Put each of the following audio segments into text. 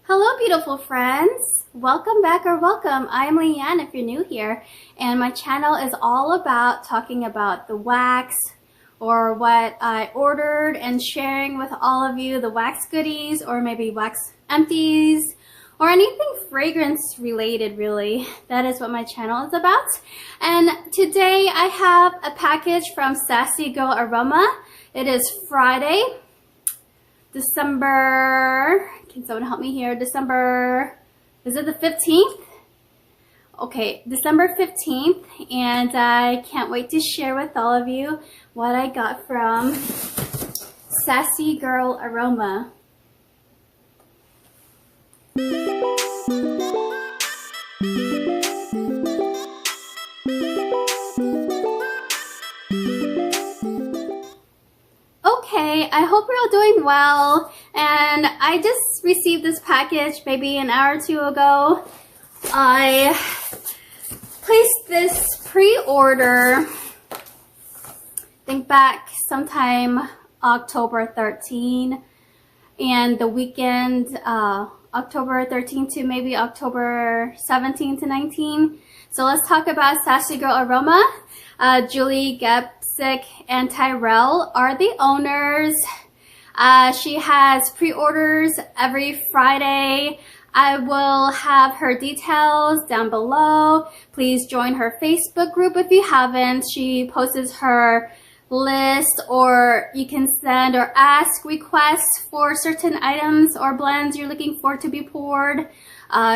Hello, beautiful friends. Welcome back or welcome. I'm Leanne if you're new here, and my channel is all about talking about the wax or what I ordered and sharing with all of you the wax goodies or maybe wax empties or anything fragrance related, really. That is what my channel is about. And today I have a package from Sassy Girl Aroma. It is Friday, December, can someone help me here? December, is it the 15th? Okay, December 15th, and I can't wait to share with all of you what I got from Sassy Girl Aroma. Okay, I hope you're all doing well, and I just received this package maybe an hour or two ago. I placed this pre-order, I think back sometime October 13, and the weekend, October 13 to maybe October 17 to 19. So let's talk about Sassy Girl Aroma. Julie, Gebczyk, and Tyrell are the owners. She has pre-orders every Friday. I will have her details down below. Please join her Facebook group if you haven't. She posts her list, or you can send or ask requests for certain items or blends you're looking for to be poured.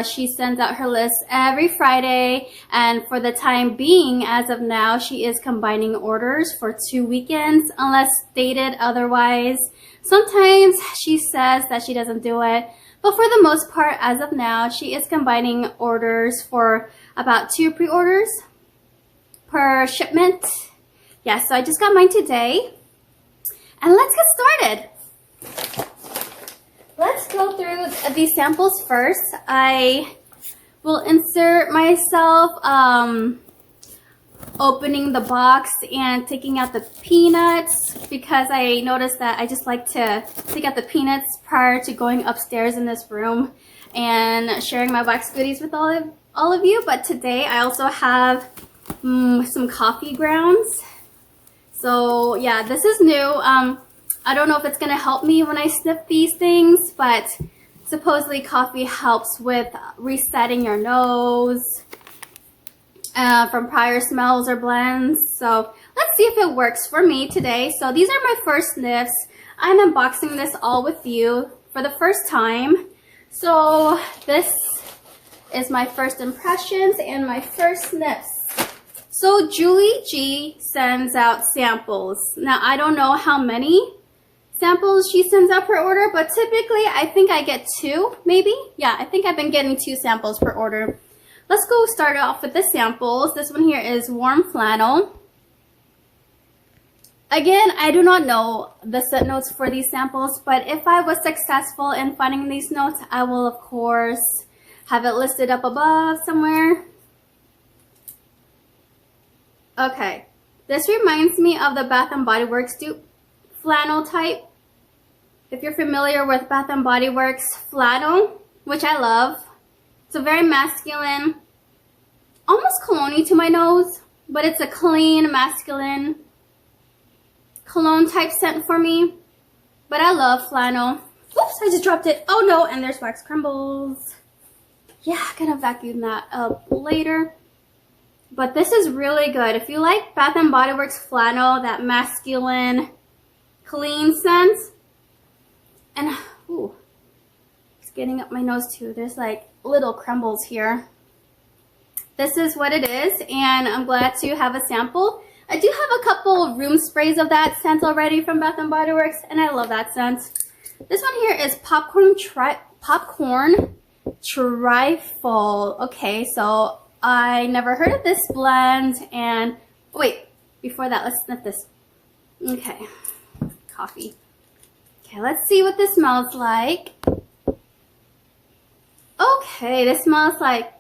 She sends out her list every Friday, and for the time being, as of now, she is combining orders for 2 weekends unless stated otherwise. Sometimes she says that she doesn't do it, but for the most part, as of now, she is combining orders for about 2 pre-orders per shipment. Yeah, so I just got mine today, and let's get started. Let's go through these samples first. I will insert myself opening the box and taking out the peanuts, because I noticed that I just like to take out the peanuts prior to going upstairs in this room and sharing my wax goodies with all of you. But today I also have some coffee grounds. So yeah, this is new. I don't know if it's going to help me when I sniff these things, but supposedly coffee helps with resetting your nose from prior smells or blends. So let's see if it works for me today. So these are my first sniffs. I'm unboxing this all with you for the first time. So this is my first impressions and my first sniffs. So Julie G sends out samples. Now I don't know how many samples she sends out per order, but typically I think I get 2, maybe. Yeah, I think I've been getting 2 samples per order. Let's go start off with the samples. This one here is warm flannel. Again, I do not know the scent notes for these samples, but if I was successful in finding these notes, I will of course have it listed up above somewhere. Okay, this reminds me of the Bath & Body Works dupe flannel type. If you're familiar with Bath & Body Works flannel, which I love, it's a very masculine, almost cologne-y to my nose, but it's a clean, masculine cologne type scent for me. But I love flannel. Oops, I just dropped it. Oh no, and there's wax crumbles. Yeah, gonna vacuum that up later. But this is really good. If you like Bath & Body Works flannel, that masculine, clean scent. And, ooh, it's getting up my nose too. There's like little crumbles here. This is what it is, and I'm glad to have a sample. I do have a couple room sprays of that scent already from Bath & Body Works, and I love that scent. This one here is popcorn trifle. Okay, so I never heard of this blend, and wait, before that, let's sniff this. Okay, coffee. Okay, let's see what this smells like. Okay, this smells like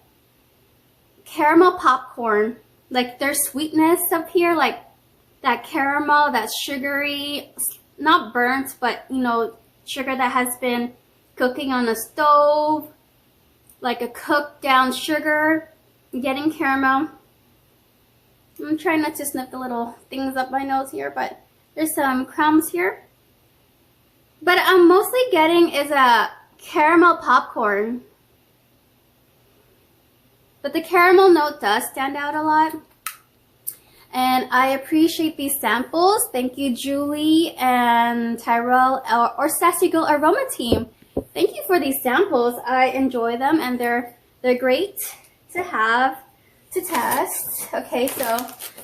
caramel popcorn. Like there's sweetness up here, like that caramel, that sugary, not burnt, but you know, sugar that has been cooking on a stove, like a cooked down sugar, getting caramel. I'm trying not to sniff the little things up my nose here, but there's some crumbs here. But I'm mostly getting is a caramel popcorn. But the caramel note does stand out a lot. And I appreciate these samples. Thank you, Julie and Tyrell or Sassy Girl Aroma team. Thank you for these samples. I enjoy them and they're great to have to test. Okay, so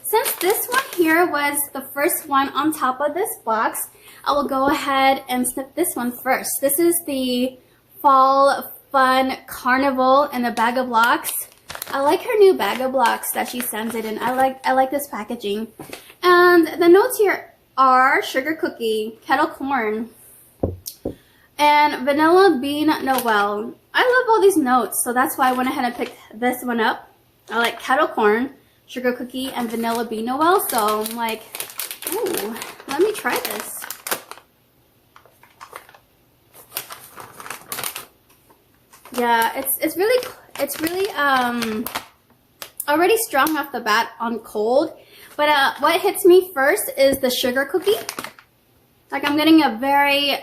since this one here was the first one on top of this box, I will go ahead and snip this one first. This is the Fall Fun Carnival in a bag of blocks. I like her new bag of blocks that she sends it in. I like this packaging. And the notes here are sugar cookie, kettle corn, and vanilla bean Noel. I love all these notes, so that's why I went ahead and picked this one up. I like kettle corn, sugar cookie, and vanilla bean Noel. So I'm like, ooh, let me try this. Yeah, it's really already strong off the bat on cold. But what hits me first is the sugar cookie. Like I'm getting a very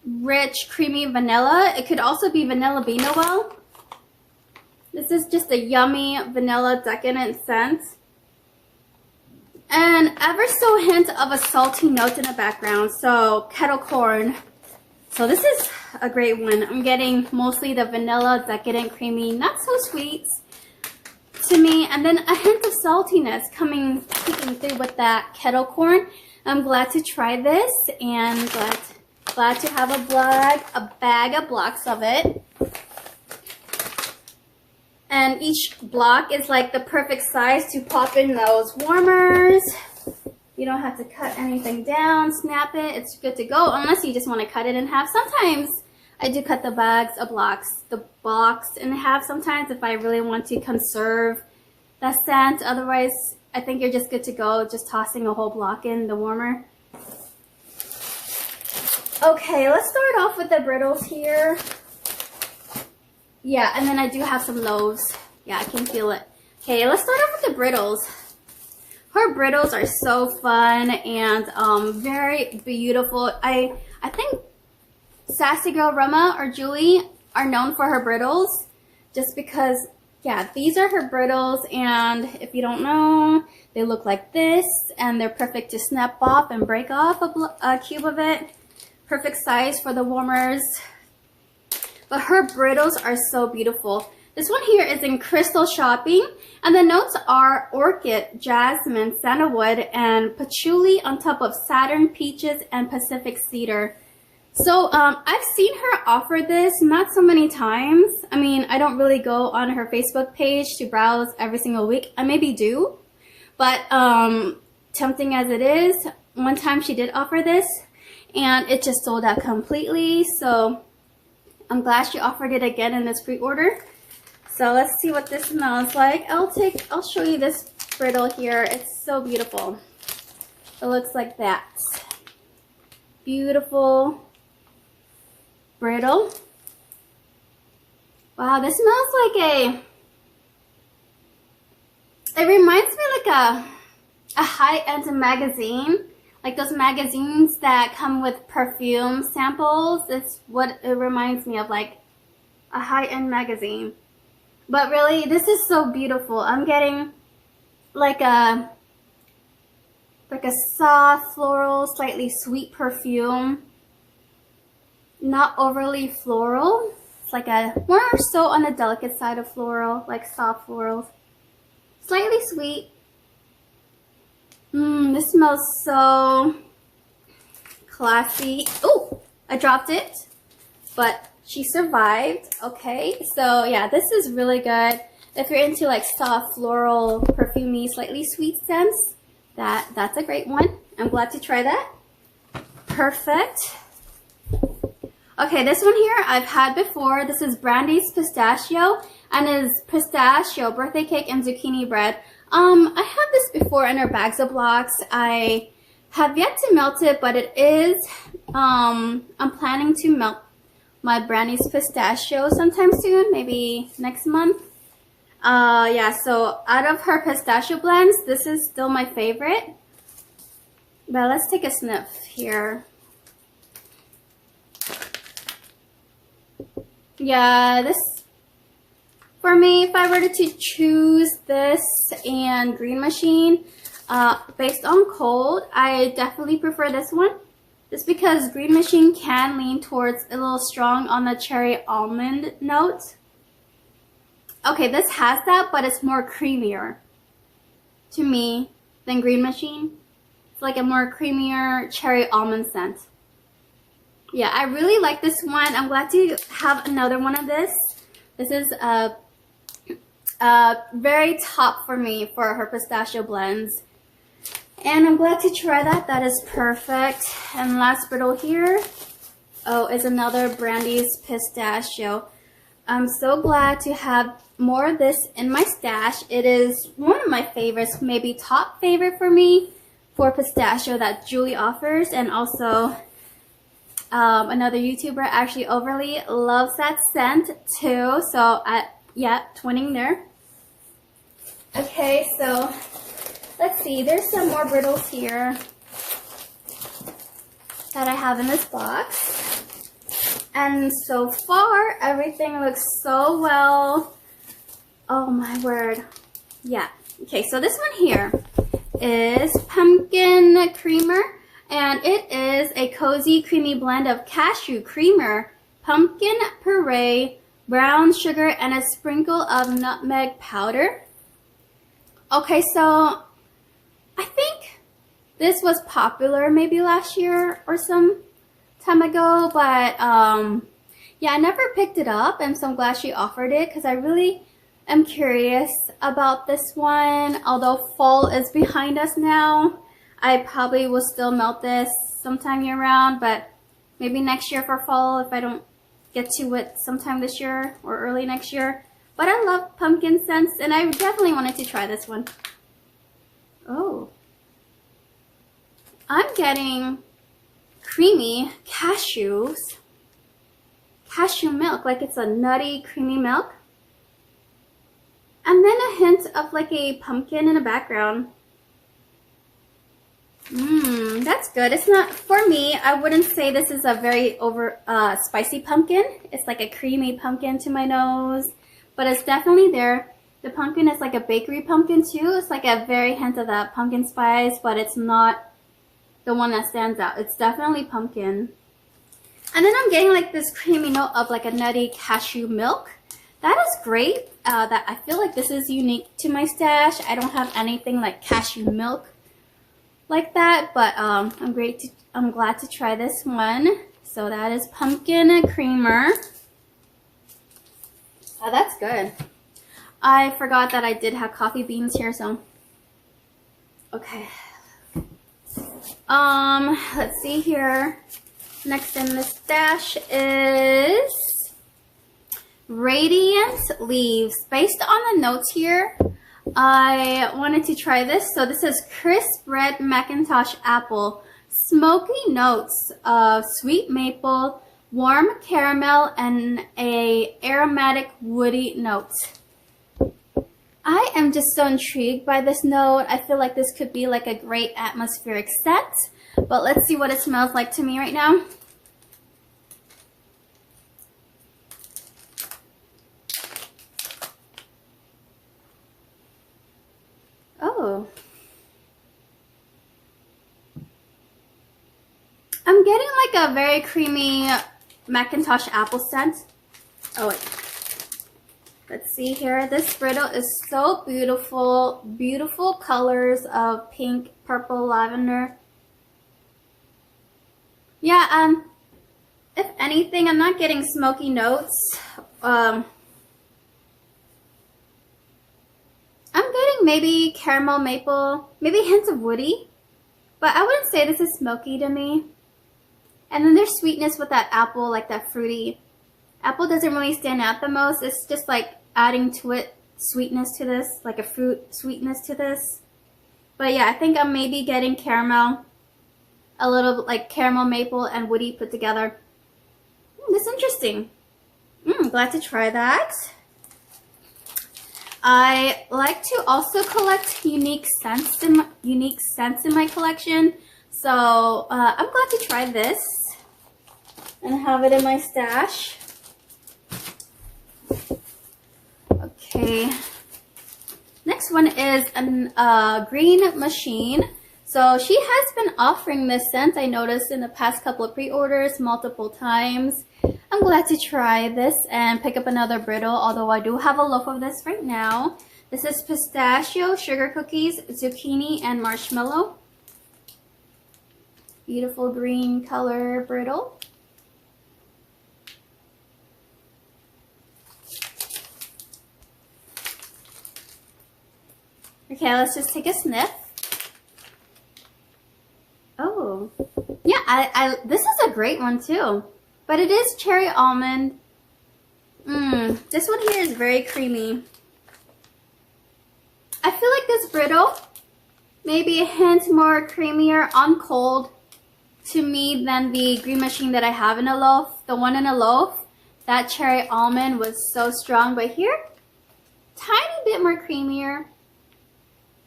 rich, creamy vanilla. It could also be vanilla bean Noel. This is just a yummy vanilla decadent scent. And ever so hint of a salty note in the background. So kettle corn. So this is a great one. I'm getting mostly the vanilla decadent creamy, not so sweet to me. And then a hint of saltiness peeking through with that kettle corn. I'm glad to try this and glad to have a bag of blocks of it. And each block is like the perfect size to pop in those warmers. You don't have to cut anything down, snap it. It's good to go unless you just want to cut it in half. Sometimes I do cut the blocks in half sometimes if I really want to conserve that scent. Otherwise, I think you're just good to go, just tossing a whole block in the warmer. Okay, let's start off with the brittles here. Yeah, and then I do have some loaves. Yeah, I can feel it. Okay, let's start off with the brittles. Her brittles are so fun and very beautiful. I think Sassy Girl Aroma or Julie are known for her brittles just because, yeah, these are her brittles, and if you don't know, they look like this and they're perfect to snap off and break off a cube of it. Perfect size for the warmers. But her brittles are so beautiful. This one here is in Crystal Shopping, and the notes are orchid, jasmine, sandalwood, and patchouli on top of Saturn, peaches, and Pacific cedar. So I've seen her offer this not so many times. I mean, I don't really go on her Facebook page to browse every single week. I maybe do, but tempting as it is, one time she did offer this, and it just sold out completely. So I'm glad she offered it again in this pre-order. So let's see what this smells like. I'll show you this brittle here. It's so beautiful. It looks like that. Beautiful brittle. Wow, this smells like it reminds me like a high-end magazine. Like those magazines that come with perfume samples. It's what it reminds me of, like a high-end magazine. But really, this is so beautiful. I'm getting like a soft floral, slightly sweet perfume. Not overly floral. It's like a more so on the delicate side of floral, like soft florals. Slightly sweet. This smells so classy. Oh, I dropped it, but she survived. Okay, so yeah, this is really good. If you're into like soft floral, perfumey, slightly sweet scents, that's a great one. I'm glad to try that. Perfect. Okay, this one here I've had before. This is Brandy's Pistachio, and is pistachio, birthday cake, and zucchini bread. I had this before in our bags of blocks. I have yet to melt it, but it is, I'm planning to melt my Brandy's Pistachio sometime soon, maybe next month. Yeah, so out of her pistachio blends, this is still my favorite. But let's take a sniff here. Yeah, this, for me, if I were to choose this and Green Machine, based on cold, I definitely prefer this one. Just because Green Machine can lean towards a little strong on the cherry almond note. Okay, this has that, but it's more creamier to me than Green Machine. It's like a more creamier cherry almond scent. Yeah, I really like this one. I'm glad to have another one of this. This is a very top for me for her pistachio blends. And I'm glad to try that. That is perfect. And last brittle here, oh, is another Brandy's Pistachio. I'm so glad to have more of this in my stash. It is one of my favorites, maybe top favorite for me for pistachio that Julie offers. And also another YouTuber actually overly loves that scent too. So yeah, twinning there. Okay, so let's see, there's some more brittles here that I have in this box. And so far, everything looks so well. Oh my word. Yeah. Okay, so this one here is pumpkin creamer. And it is a cozy, creamy blend of cashew creamer, pumpkin puree, brown sugar, and a sprinkle of nutmeg powder. Okay, so I think this was popular maybe last year or some time ago, but yeah, I never picked it up, and so I'm glad she offered it because I really am curious about this one. Although fall is behind us now, I probably will still melt this sometime year round, but maybe next year for fall if I don't get to it sometime this year or early next year. But I love pumpkin scents, and I definitely wanted to try this one. Oh. I'm getting creamy cashew milk, like it's a nutty, creamy milk. And then a hint of like a pumpkin in the background. That's good. It's not, for me, I wouldn't say this is a very spicy pumpkin. It's like a creamy pumpkin to my nose, but it's definitely there. The pumpkin is like a bakery pumpkin too. It's like a very hint of that pumpkin spice, but it's not the one that stands out. It's definitely pumpkin. And then I'm getting like this creamy note of like a nutty cashew milk. That is great. That I feel like this is unique to my stash. I don't have anything like cashew milk like that, but I'm glad to try this one. So that is pumpkin creamer. Oh, that's good. I forgot that I did have coffee beans here, so okay. Let's see here. Next in the stash is Radiant Leaves. Based on the notes here, I wanted to try this. So this is crisp red Macintosh apple, smoky notes of sweet maple, warm caramel, and a aromatic woody note. I am just so intrigued by this note. I feel like this could be like a great atmospheric scent, but let's see what it smells like to me right now. Oh. I'm getting like a very creamy Macintosh apple scent. Oh wait. Let's see here. This brittle is so beautiful. Beautiful colors of pink, purple, lavender. Yeah, if anything, I'm not getting smoky notes. I'm getting maybe caramel, maple, maybe hints of woody. But I wouldn't say this is smoky to me. And then there's sweetness with that apple, like that fruity. Apple doesn't really stand out the most. It's just like adding to it sweetness to this, like a fruit sweetness to this. But yeah, I think I'm maybe getting caramel, a little bit like caramel, maple, and woody put together. That's interesting. Glad to try that. I like to also collect unique scents in my collection. So I'm glad to try this and have it in my stash. Okay. Next one is a green machine. So she has been offering this scent, I noticed in the past couple of pre-orders multiple times. I'm glad to try this and pick up another brittle, although I do have a loaf of this right now. This is pistachio, sugar cookies, zucchini, and marshmallow. Beautiful green color brittle. Okay, let's just take a sniff. Oh, yeah, this is a great one too. But it is cherry almond. This one here is very creamy. I feel like this brittle may be a hint more creamier on cold to me than the green machine that I have in a loaf. The one in a loaf, that cherry almond was so strong, but here, tiny bit more creamier.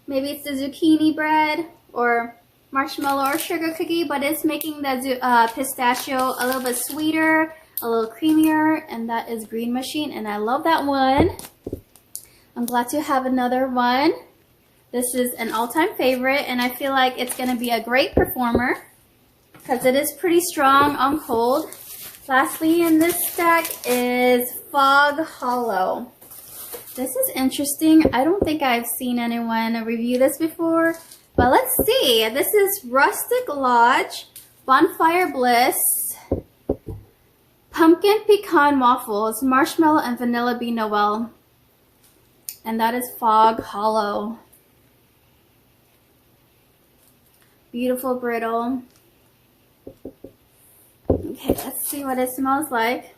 Maybe it's the zucchini bread or marshmallow or sugar cookie, but it's making the pistachio a little bit sweeter, a little creamier, and that is green machine, and I love that one. I'm glad to have another one. This is an all-time favorite, and I feel like it's going to be a great performer because it is pretty strong on cold. Lastly in this stack is Fog Hollow. This is interesting. I don't think I've seen anyone review this before. But let's see. This is Rustic Lodge, Bonfire Bliss, Pumpkin Pecan Waffles, Marshmallow, and Vanilla Bean Noel. And that is Fog Hollow. Beautiful brittle. Okay, let's see what it smells like.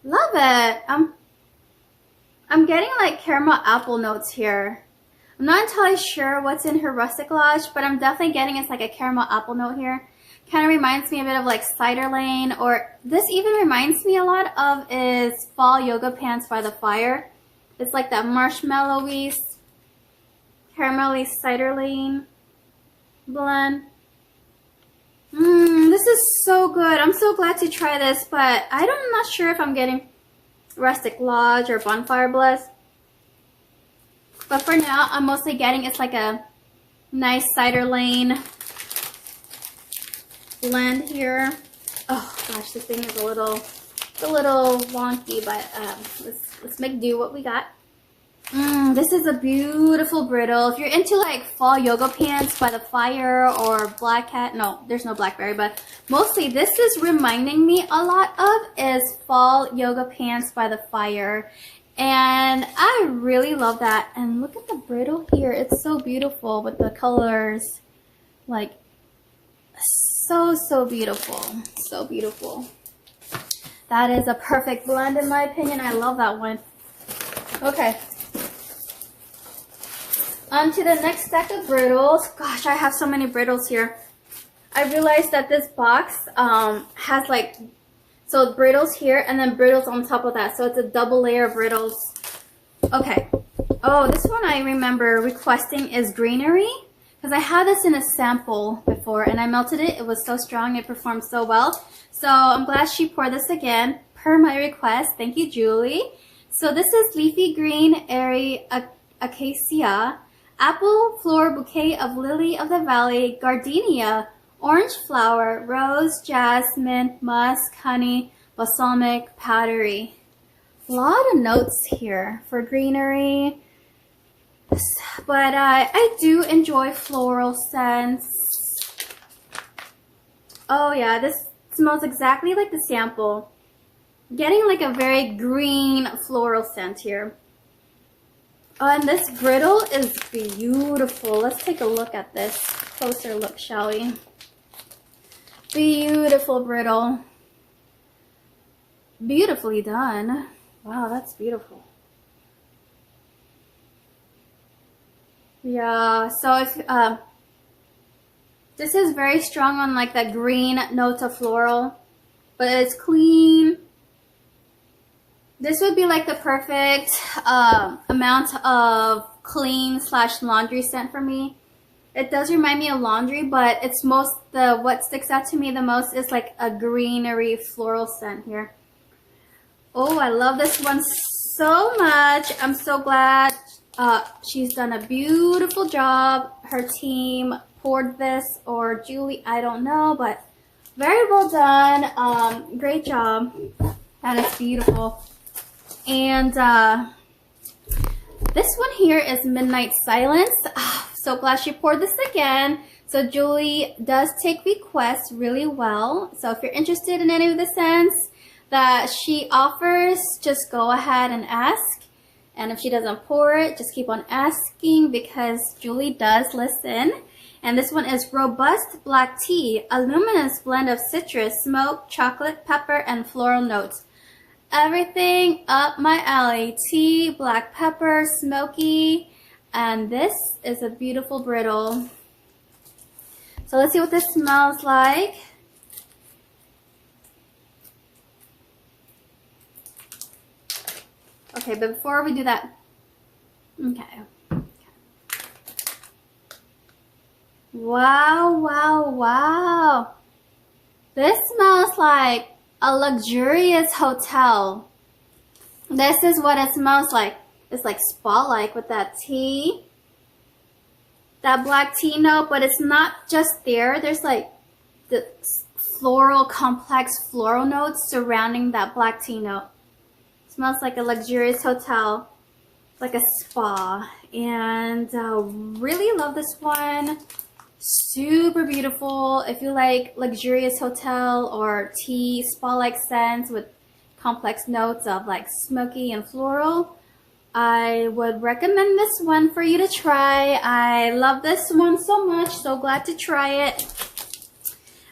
Love it. I'm getting like caramel apple notes here. I'm not entirely sure what's in her Rustic Lodge, but I'm definitely getting it's like a caramel apple note here. Kind of reminds me a bit of like Cider Lane, or this even reminds me a lot of is Fall Yoga Pants by the Fire. It's like that marshmallowy, caramelly Cider Lane blend. This is so good. I'm so glad to try this, but I'm not sure if I'm getting Rustic Lodge or Bonfire Bliss. But for now, I'm mostly getting it's like a nice Cider Lane blend here. Oh gosh, this thing is a little wonky, but let's make do what we got. This is a beautiful brittle. If you're into like Fall Yoga Pants by the Fire or Black Cat, no, there's no blackberry, but mostly this is reminding me a lot of is Fall Yoga Pants by the Fire. And I really love that. And look at the brittle here. It's so beautiful with the colors. Like, so beautiful. So beautiful. That is a perfect blend in my opinion. I love that one. Okay. On to the next stack of brittles. Gosh, I have so many brittles here. I realized that this box has like, so brittles here and then brittles on top of that. So it's a double layer of brittles. Okay. Oh, this one I remember requesting is Greenery. Because I had this in a sample before and I melted it. It was so strong. It performed so well. So I'm glad she poured this again per my request. Thank you, Julie. So this is Leafy Green Airy Acacia, Apple Floor Bouquet of Lily of the Valley, Gardenia, Orange Flower, Rose, Jasmine, Musk, Honey, Balsamic, Powdery. A lot of notes here for Greenery. But I do enjoy floral scents. Oh yeah, this smells exactly like the sample. Getting like a very green floral scent here. Oh, and this brittle is beautiful. Let's take a look at this. Closer look, shall we? Beautiful brittle. Beautifully done. Wow, that's beautiful. Yeah, so if This is very strong on like that green note of floral, but it's clean. This would be like the perfect amount of clean / laundry scent for me. It does remind me of laundry, but it's what sticks out to me the most is like a greenery floral scent here. Oh, I love this one so much. I'm so glad she's done a beautiful job. Her team poured this, or Julie, I don't know, but very well done. Great job. That is beautiful. And this one here is Midnight Silence. So glad she poured this again. So Julie does take requests really well. So if you're interested in any of the scents that she offers, just go ahead and ask. And if she doesn't pour it, just keep on asking because Julie does listen. And this one is Robust Black Tea, a luminous blend of citrus, smoke, chocolate, pepper, and floral notes. Everything up my alley. Tea, black pepper, smoky, and this is a beautiful brittle. So let's see what this smells like. Okay, but before we do that, okay. Wow, wow, wow. This smells like a luxurious hotel. This is what it smells like. It's like spa-like with that tea. That black tea note, but it's not just there. There's like the floral, complex floral notes surrounding that black tea note. It smells like a luxurious hotel, like a spa. And really love this one. Super beautiful. If you like luxurious hotel or tea spa-like scents with complex notes of like smoky and floral, I would recommend this one for you to try. I love this one so much. So glad to try it.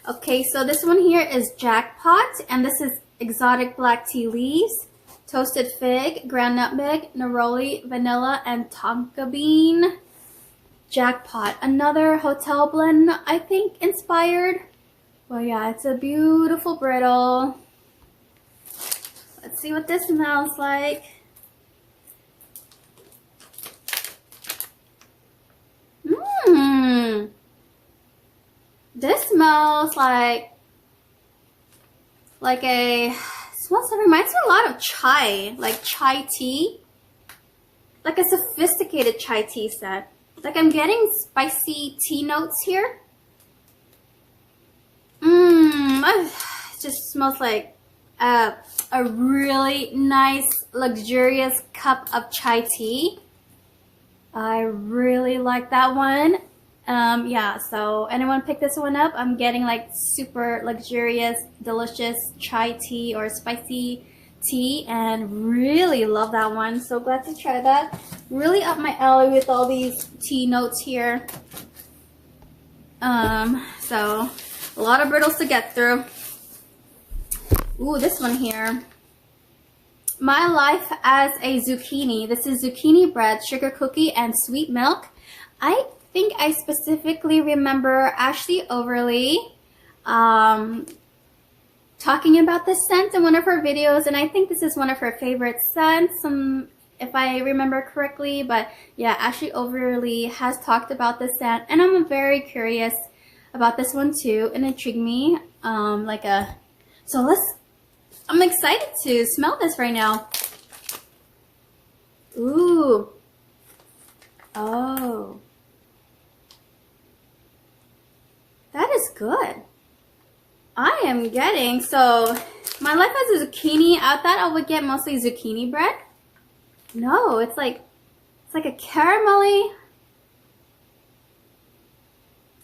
Okay, so this one here is Jackpot, and this is exotic black tea leaves, toasted fig, ground nutmeg, neroli, vanilla, and tonka bean. Jackpot, another hotel blend, I think, inspired. Well, yeah, it's a beautiful brittle. Let's see what this smells like. This smells like it reminds me a lot of chai, like chai tea. Like a sophisticated chai tea scent. Like I'm getting spicy tea notes here. It just smells like a really nice, luxurious cup of chai tea. I really like that one. Yeah, so anyone pick this one up? I'm getting like super luxurious, delicious chai tea or spicy tea, and really love that one. So glad to try that. Really up my alley with all these tea notes here. So a lot of brittles to get through. Ooh, this one here. My Life as a Zucchini. This is zucchini bread, sugar cookie, and sweet milk. I think I specifically remember Ashley Overly talking about this scent in one of her videos, and I think this is one of her favorite scents, if I remember correctly. But yeah, Ashley Overly has talked about this scent, and I'm very curious about this one too. It intrigued me. I'm excited to smell this right now. Ooh. Oh. That is good. I am getting, so My Life as a Zucchini, I thought I would get mostly zucchini bread. No, it's like a caramelly,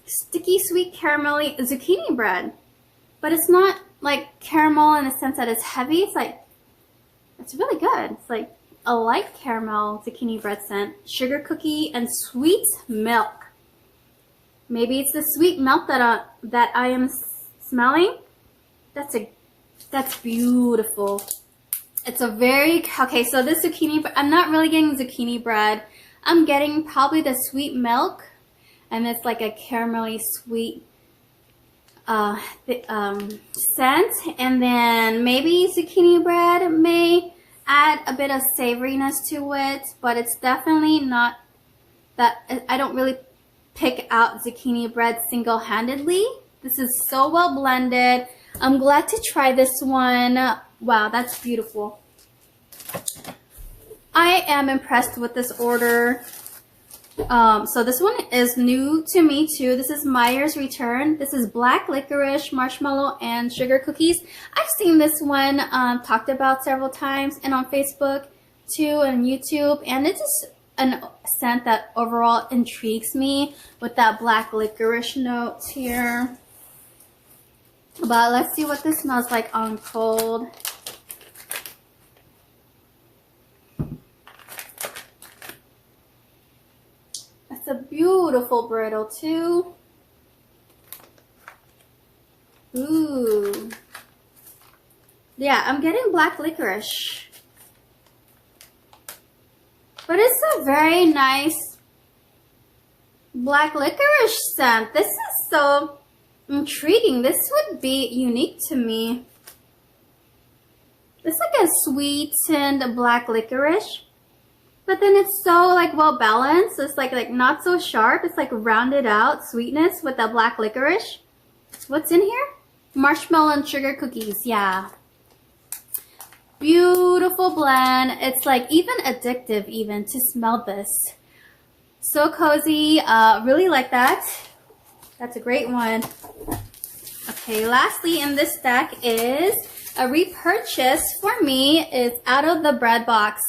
sticky, sweet caramelly zucchini bread. But it's not like caramel in the sense that it's heavy. It's really good. It's like a light caramel zucchini bread scent. Sugar cookie and sweet milk. Maybe it's the sweet milk that I am smelling. That's beautiful. It's a very, okay, so this zucchini, I'm not really getting zucchini bread. I'm getting probably the sweet milk, and it's like a caramelly sweet scent, and then maybe zucchini bread may add a bit of savoriness to it, but it's definitely not that. I don't really pick out zucchini bread single-handedly. This is so well blended. I'm glad to try this one. Wow, that's beautiful. I am impressed with this order. So this one is new to me too. This is Meyer's Return. This is black licorice, marshmallow, and sugar cookies. I've seen this one talked about several times, and on Facebook too, and YouTube, and it's just a scent that overall intrigues me with that black licorice notes here. But let's see what this smells like on cold. It's a beautiful brittle too. Ooh. Yeah, I'm getting black licorice. But it's a very nice black licorice scent. This is so intriguing. This would be unique to me. It's like a sweetened black licorice. But then it's so like well balanced. It's like not so sharp. It's like rounded out sweetness with that black licorice. What's in here? Marshmallow and sugar cookies. Yeah. Beautiful blend. It's like even addictive even to smell this. So cozy. Really like that. That's a great one. Okay, lastly in this stack is a repurchase for me. It's out of the bread box.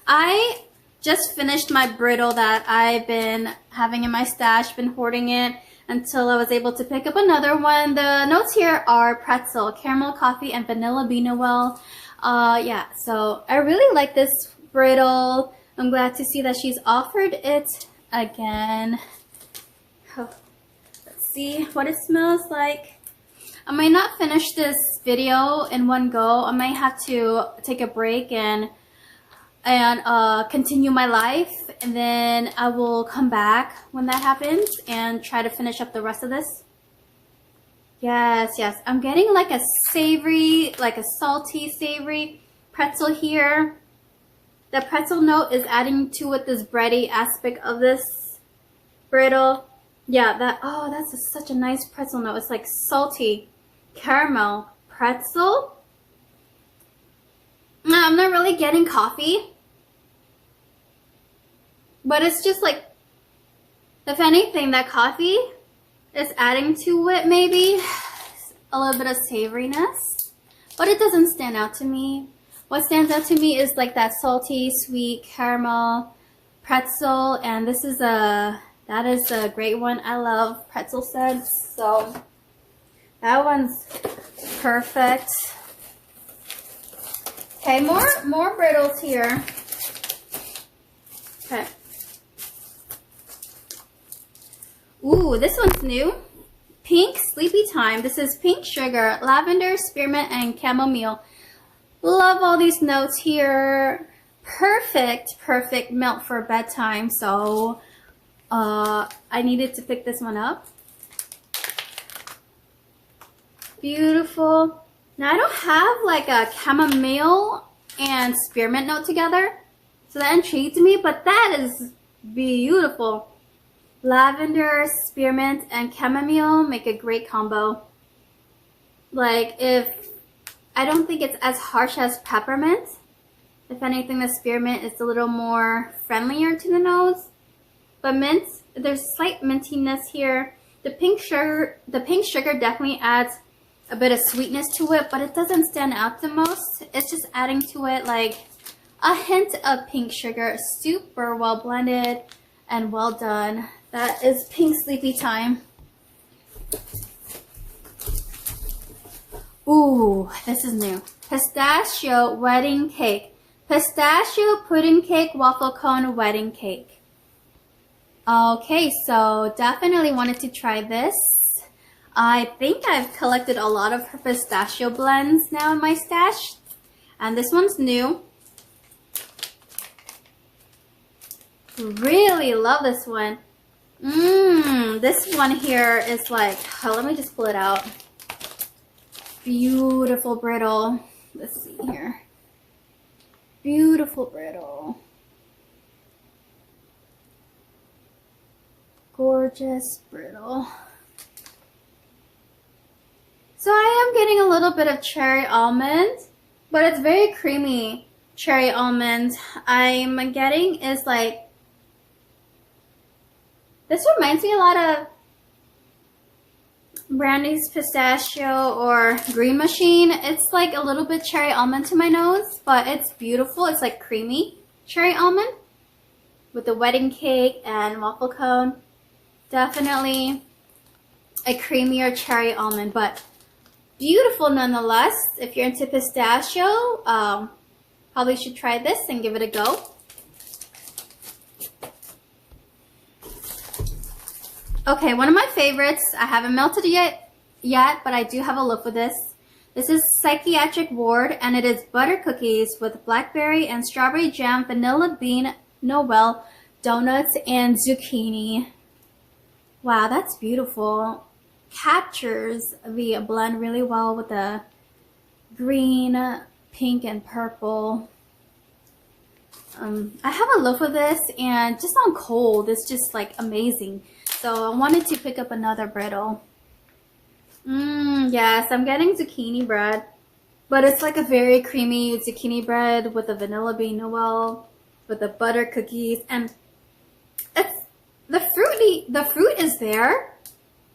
I just finished my brittle that I've been having in my stash, been hoarding it until I was able to pick up another one. The notes here are pretzel, caramel coffee, and vanilla bean Noel. Yeah, so I really like this brittle. I'm glad to see that she's offered it again. Oh, let's see what it smells like. I might not finish this video in one go. I might have to take a break and continue my life, and then I will come back when that happens and try to finish up the rest of this. Yes, yes. I'm getting like a savory, like a salty, savory pretzel here. The pretzel note is adding to it this bready aspect of this brittle. Yeah, that's such a nice pretzel note. It's like salty, caramel, pretzel. No, I'm not really getting coffee. But it's just like, if anything, that coffee is adding to it maybe a little bit of savoriness. But it doesn't stand out to me. What stands out to me is like that salty, sweet caramel pretzel. And that is a great one. I love pretzel scents. So that one's perfect. Okay, more brittles here. Okay. Ooh, this one's new. Pink Sleepy Time. This is pink sugar, lavender, spearmint, and chamomile. Love all these notes here. Perfect melt for bedtime. So I needed to pick this one up. Beautiful. Now I don't have like a chamomile and spearmint note together, so that intrigued me, but that is beautiful. Lavender, spearmint, and chamomile make a great combo. Like, I don't think it's as harsh as peppermint. If anything, the spearmint is a little more friendlier to the nose. But mint, there's slight mintiness here. The pink sugar definitely adds a bit of sweetness to it, but it doesn't stand out the most. It's just adding to it like a hint of pink sugar. Super well blended and well done. That is Pink Sleepy Time. Ooh, this is new. Pistachio wedding cake. Pistachio pudding cake, waffle cone wedding cake. Okay, so definitely wanted to try this. I think I've collected a lot of her pistachio blends now in my stash. And this one's new. Really love this one. This one here is like, let me just pull it out. beautiful brittle. Let's see here. Beautiful brittle. Gorgeous brittle. So I am getting a little bit of cherry almond, but it's very creamy cherry almond. I'm getting is like, this reminds me a lot of Brandy's pistachio or green machine. It's like a little bit cherry almond to my nose, but it's beautiful. It's like creamy cherry almond with the wedding cake and waffle cone. Definitely a creamier cherry almond, but beautiful nonetheless. If you're into pistachio, probably should try this and give it a go. Okay, one of my favorites. I haven't melted it yet, but I do have a look for this. This is Psychiatric Ward, and it is butter cookies with blackberry and strawberry jam, vanilla bean, Noel, donuts, and zucchini. Wow, that's beautiful. Captures the blend really well with the green, pink, and purple. I have a look for this, and just on cold, it's just like amazing. So I wanted to pick up another brittle. Yes, I'm getting zucchini bread, but it's like a very creamy zucchini bread with a vanilla bean Noel, with the butter cookies, and it's the fruit is there,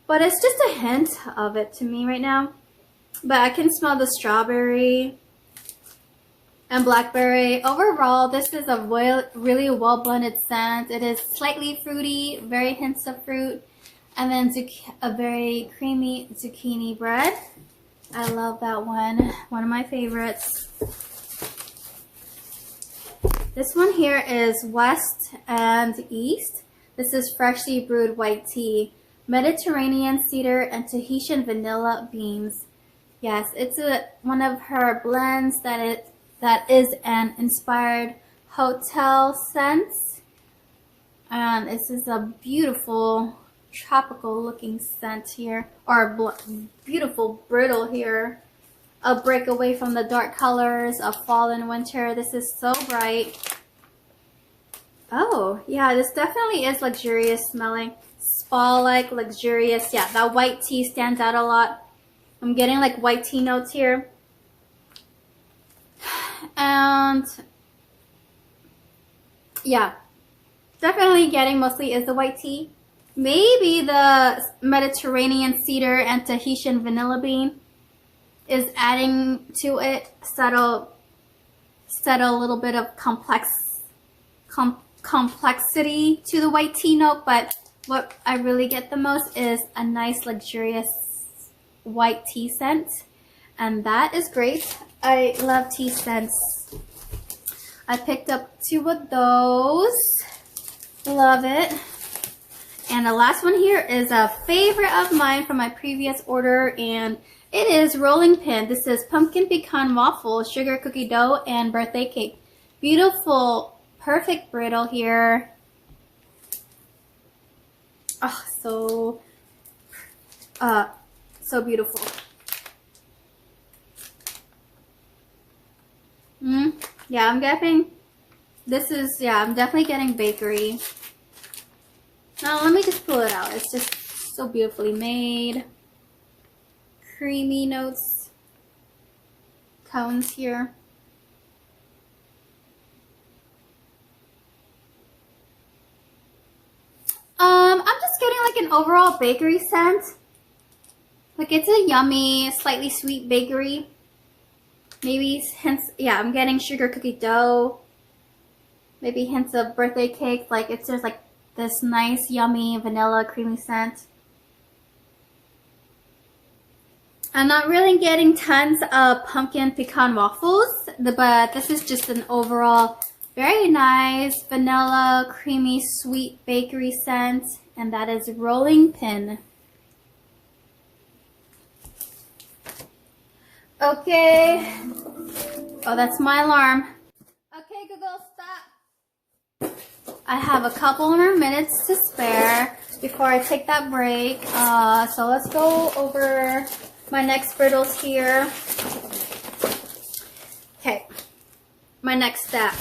but it's just a hint of it to me right now. But I can smell the strawberry and blackberry. Overall, this is a really well blended scent. It is slightly fruity, very hints of fruit, and then a very creamy zucchini bread. I love that one. One of my favorites. This one here is West and East. This is freshly brewed white tea, Mediterranean cedar and Tahitian vanilla beans. Yes, it's one of her blends that is an inspired hotel scent, and this is a beautiful tropical looking scent here, or beautiful brittle here, a break away from the dark colors of fall and winter. This is so bright. Oh yeah, this definitely is luxurious smelling, spa-like, luxurious. Yeah, that white tea stands out a lot. I'm getting like white tea notes here. And yeah, definitely getting mostly is the white tea. Maybe the Mediterranean cedar and Tahitian vanilla bean is adding to it, settle a little bit of complexity to the white tea note. But what I really get the most is a nice luxurious white tea scent, and that is great. I love tea scents. I picked up 2 of those. Love it. And the last one here is a favorite of mine from my previous order, and it is Rolling Pin. This is pumpkin pecan waffle, sugar cookie dough, and birthday cake. Beautiful, perfect brittle here. Oh, so beautiful. Yeah, I'm getting, I'm definitely getting bakery. Now, let me just pull it out. It's just so beautifully made. Creamy notes. Cones here. I'm just getting like an overall bakery scent. Like it's a yummy, slightly sweet bakery. Maybe hints, yeah, I'm getting sugar cookie dough. Maybe hints of birthday cake. Like it's just like this nice, yummy, vanilla, creamy scent. I'm not really getting tons of pumpkin pecan waffles, but this is just an overall very nice, vanilla, creamy, sweet bakery scent. And that is Rolling Pin. Okay. Oh, that's my alarm. Okay, Google, stop. I have a couple more minutes to spare before I take that break. So let's go over My next brittles here. Okay, my next stack.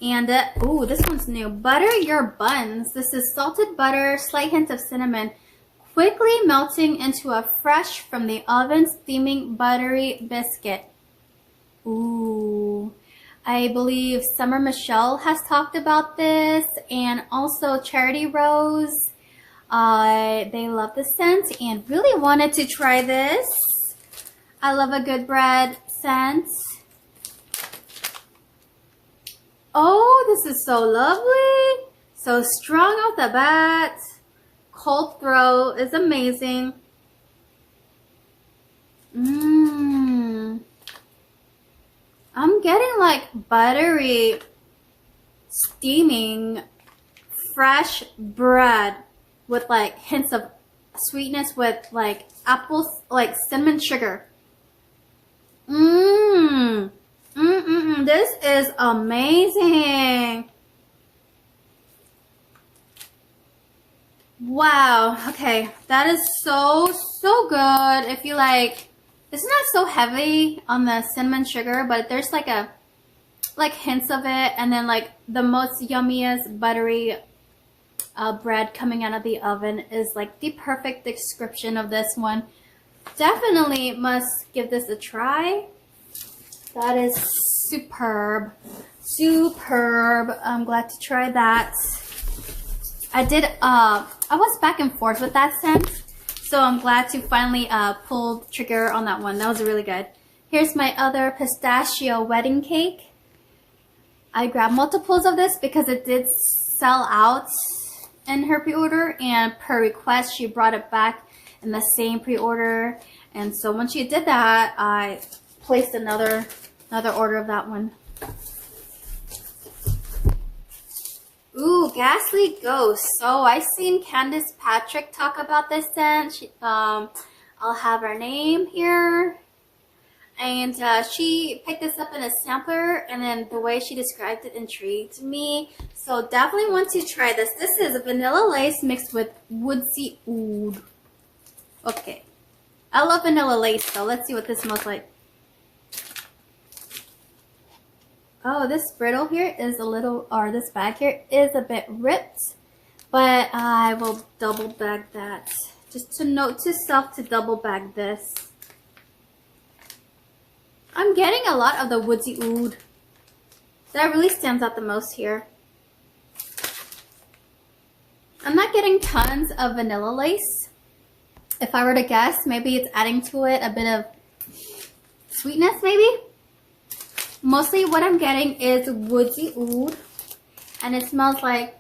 And, ooh, this one's new. Butter your buns. This is salted butter, slight hint of cinnamon, quickly melting into a fresh from the oven steaming buttery biscuit. Ooh, I believe Summer Michelle has talked about this, and also Charity Rose. They love the scent and really wanted to try this. I love a good bread scent. Oh, this is so lovely. So strong off the bat. Cold throw is amazing. Mmm. I'm getting like buttery, steaming, fresh bread with like hints of sweetness with like apples, like cinnamon sugar. Mmm. This is amazing. Wow. Okay. That is so good. If you like, it's not so heavy on the cinnamon sugar, but there's like hints of it. And then like the most yummiest buttery bread coming out of the oven is like the perfect description of this one. Definitely must give this a try. That is superb. I'm glad to try that. I was back and forth with that scent, so I'm glad to finally pull the trigger on that one. That was really good. Here's my other pistachio wedding cake. I grabbed multiples of this because it did sell out in her pre-order, and per request she brought it back in the same pre-order, and so when she did that, I placed another order of that one. Ooh, Ghastly Ghost. So I've seen Candace Patrick talk about this scent. I'll have her name here. And she picked this up in a sampler, and then the way she described it intrigued me. So definitely want to try this. This is vanilla lace mixed with woodsy oud. Okay. I love vanilla lace, so let's see what this smells like. Oh, this brittle here is a little, or this bag here is a bit ripped, but I will double bag that. Just to note to self to double bag this. I'm getting a lot of the woodsy oud. That really stands out the most here. I'm not getting tons of vanilla lace. If I were to guess, maybe it's adding to it a bit of sweetness, maybe? Mostly what I'm getting is woodsy oud, and it smells like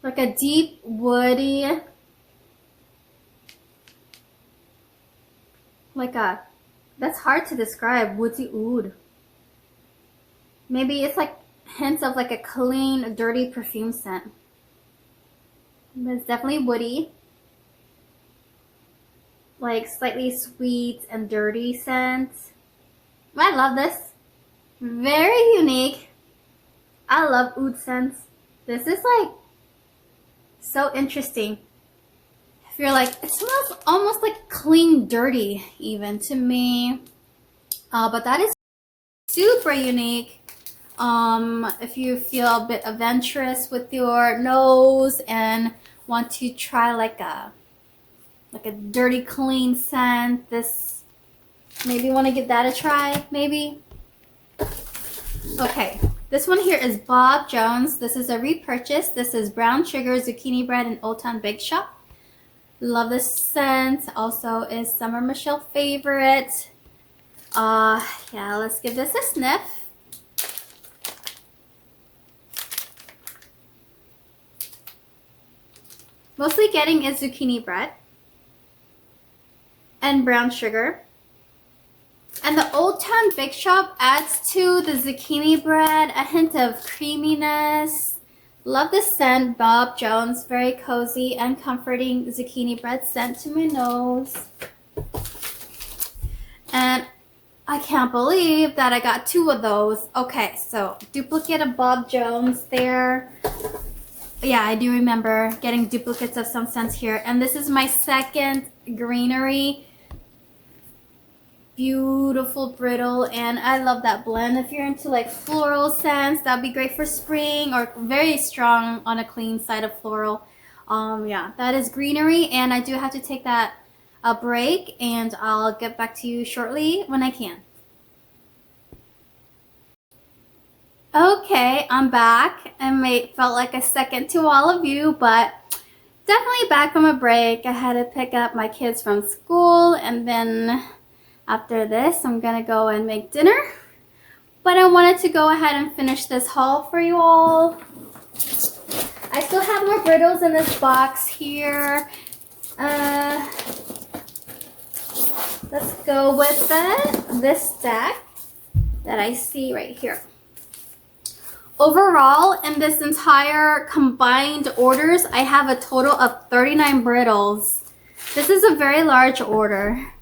a deep woody, that's hard to describe, woodsy oud. Maybe it's like hints of like a clean, dirty perfume scent. But it's definitely woody, like slightly sweet and dirty scent. I love this. Very unique. I love oud scents. This is like so interesting. If you're like, it smells almost like clean dirty even to me. But that is super unique. If you feel a bit adventurous with your nose and want to try like a dirty clean scent, this maybe want to give that a try, maybe. Okay, this one here is Bob Jones. This is a repurchase. This is brown sugar zucchini bread in Old Town Bake Shop. Love this scent. Also is Summer Michelle favorite. Yeah, let's give this a sniff. Mostly getting is zucchini bread and brown sugar. And the Old Town Bake Shop adds to the zucchini bread a hint of creaminess. Love the scent, Bob Jones. Very cozy and comforting zucchini bread scent to my nose. And I can't believe that I got 2 of those. Okay, so duplicate of Bob Jones there. Yeah, I do remember getting duplicates of some scents here. And this is my second greenery. Beautiful brittle, and I love that blend. If you're into like floral scents, that'd be great for spring, or very strong on a clean side of floral. Yeah, that is greenery, and I do have to take that a break, and I'll get back to you shortly when I can. Okay, I'm back. It felt like a second to all of you, but definitely back from a break. I had to pick up my kids from school, and then after this, I'm gonna go and make dinner. But I wanted to go ahead and finish this haul for you all. I still have more brittles in this box here. Let's go with this stack that I see right here. Overall, in this entire combined orders, I have a total of 39 brittles. This is a very large order.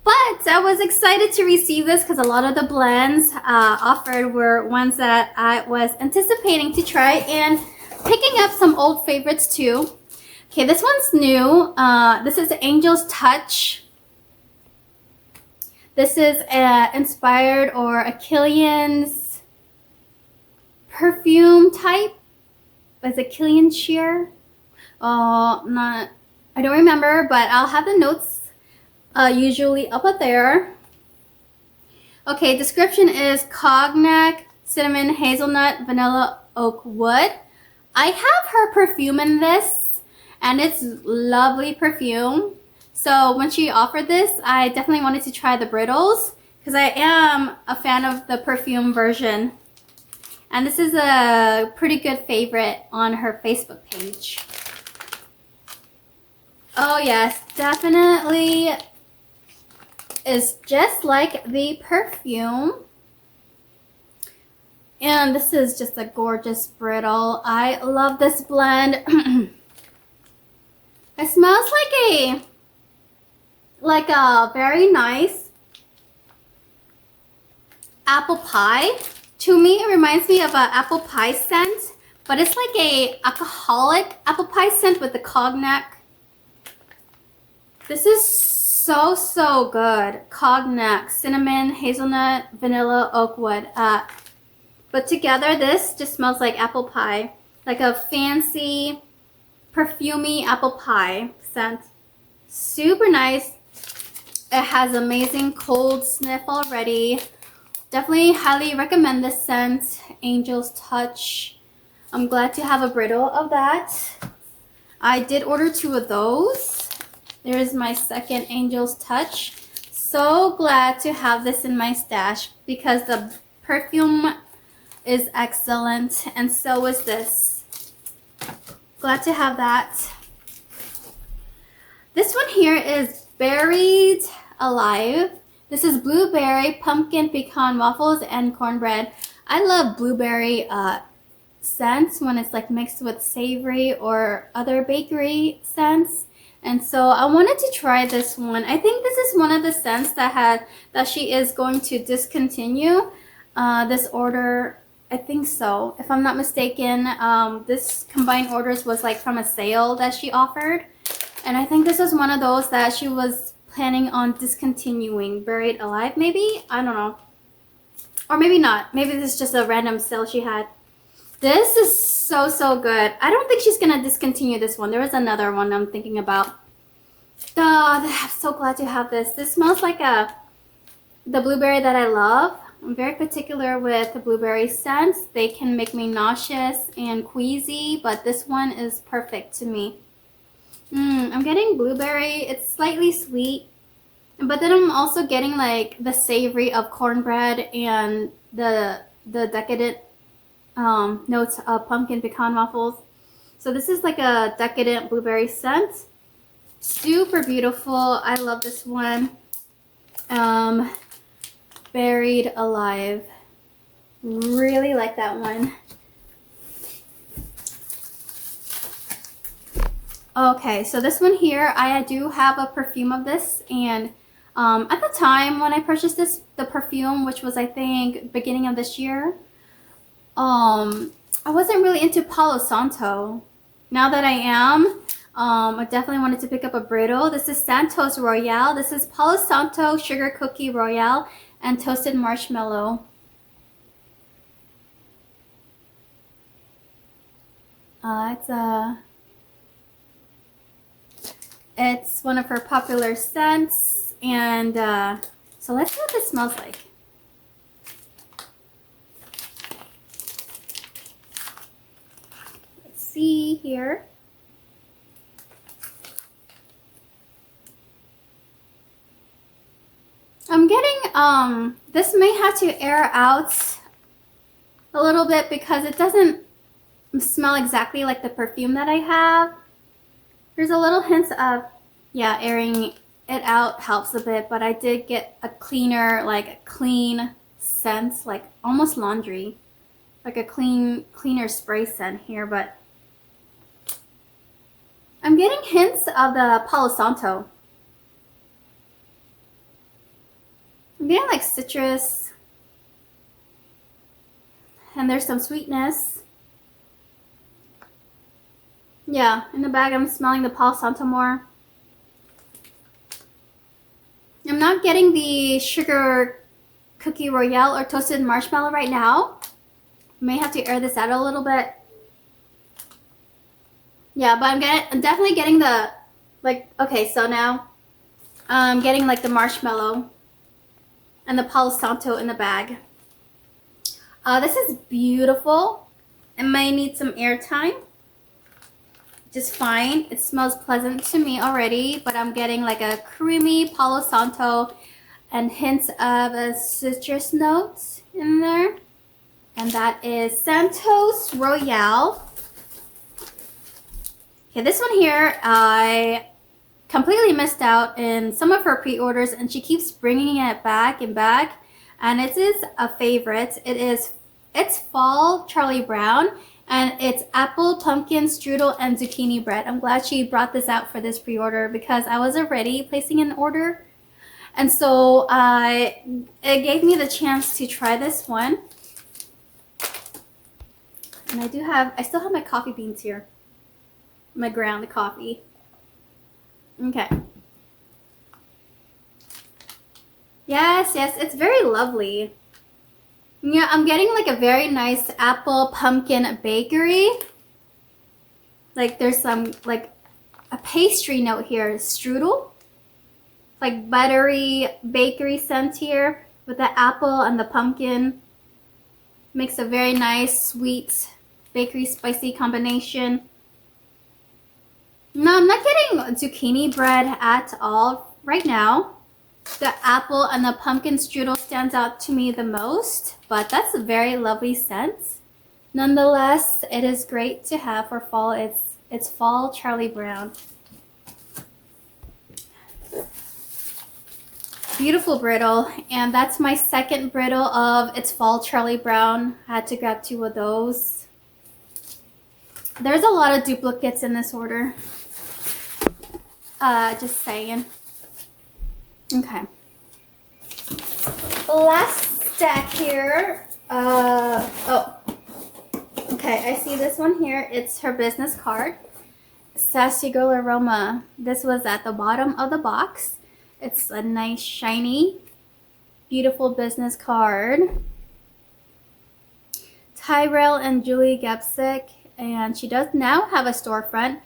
But I was excited to receive this because a lot of the blends offered were ones that I was anticipating to try, and picking up some old favorites too. Okay, this one's new. This is Angel's Touch. This is inspired or a Killian's perfume type. Is it Killian Sheer? I don't remember, but I'll have the notes usually up there. Okay, description is cognac, cinnamon, hazelnut, vanilla, oak wood. I have her perfume in this, and it's lovely perfume. So when she offered this, I definitely wanted to try the brittles because I am a fan of the perfume version. And this is a pretty good favorite on her Facebook page. Oh yes, definitely is just like the perfume. And this is just a gorgeous brittle. I love this blend. It smells like a very nice apple pie. To me, it reminds me of an apple pie scent, but it's like a alcoholic apple pie scent with the cognac. This is so good. Cognac, cinnamon, hazelnut, vanilla, oak wood. But together, this just smells like apple pie, like a fancy, perfumey apple pie scent. Super nice. It has amazing cold sniff already. Definitely highly recommend this scent, Angel's Touch. I'm glad to have a brittle of that. I did order 2 of those. There's my second Angel's Touch. So glad to have this in my stash because the perfume is excellent, and so is this. Glad to have that. This one here is Buried Alive. This is blueberry, pumpkin, pecan waffles, and cornbread. I love blueberry scents when it's like mixed with savory or other bakery scents. And so I wanted to try this one. I think this is one of the scents that she is going to discontinue this order. I think so, if I'm not mistaken. This combined orders was like from a sale that she offered. And I think this is one of those that she was planning on discontinuing. Buried Alive, maybe? I don't know. Or maybe not. Maybe this is just a random sale she had. This is so good. I don't think she's going to discontinue this one. There was another one I'm thinking about. Oh, I'm so glad to have this. This smells like the blueberry that I love. I'm very particular with the blueberry scents. They can make me nauseous and queasy, but this one is perfect to me. I'm getting blueberry. It's slightly sweet, but then I'm also getting like the savory of cornbread and the decadent notes of pumpkin pecan waffles. So this is like a decadent blueberry scent. Super beautiful. I love this one. Buried Alive. Really like that one. Okay, so this one here, I do have a perfume of this, and at the time when I purchased this, the perfume, which was I think beginning of this year, I wasn't really into Palo Santo. Now that I am, I definitely wanted to pick up a brittle. This is Santos Royale. This is Palo Santo Sugar Cookie Royale and Toasted Marshmallow. It's one of her popular scents, and so let's see what this smells like. Let's see here. I'm getting, this may have to air out a little bit because it doesn't smell exactly like the perfume that I have. There's a little hints of, yeah, airing it out helps a bit, but I did get a cleaner, like a clean scent, like almost laundry, like a cleaner spray scent here, but I'm getting hints of the Palo Santo. I'm getting like citrus, and there's some sweetness. Yeah, in the bag I'm smelling the Palo Santo more. I'm not getting the Sugar Cookie Royale or Toasted Marshmallow right now. May have to air this out a little bit. Yeah, but I'm definitely getting the, like, okay, so now I'm getting like the marshmallow and the Palo Santo in the bag. This is beautiful. It may need some air time. Just fine. It smells pleasant to me already, but I'm getting like a creamy Palo Santo and hints of a citrus notes in there. And that is Santos Royale. Okay, this one here, I completely missed out in some of her pre-orders, and she keeps bringing it back and back. And it is a favorite. It's Fall Charlie Brown. And it's apple, pumpkin, strudel, and zucchini bread. I'm glad she brought this out for this pre-order because I was already placing an order. And so it gave me the chance to try this one. And I still have my coffee beans here. My ground coffee. Okay. Yes, it's very lovely. Yeah, I'm getting like a very nice apple pumpkin bakery. Like there's some like a pastry note here, strudel. Like buttery bakery scent here with the apple and the pumpkin. Makes a very nice sweet bakery spicy combination. No, I'm not getting zucchini bread at all right now. The apple and the pumpkin strudel stands out to me the most, but that's a very lovely scent. Nonetheless, it is great to have for fall. It's Fall Charlie Brown. Beautiful brittle, and that's my second brittle of It's Fall Charlie Brown. I had to grab 2 of those. There's a lot of duplicates in this order. Just saying. Okay. Last stack here. Okay, I see this one here. It's her business card. Sassy Girl Aroma. This was at the bottom of the box. It's a nice, shiny, beautiful business card. Tyrell and Julie Gebczyk. And she does now have a storefront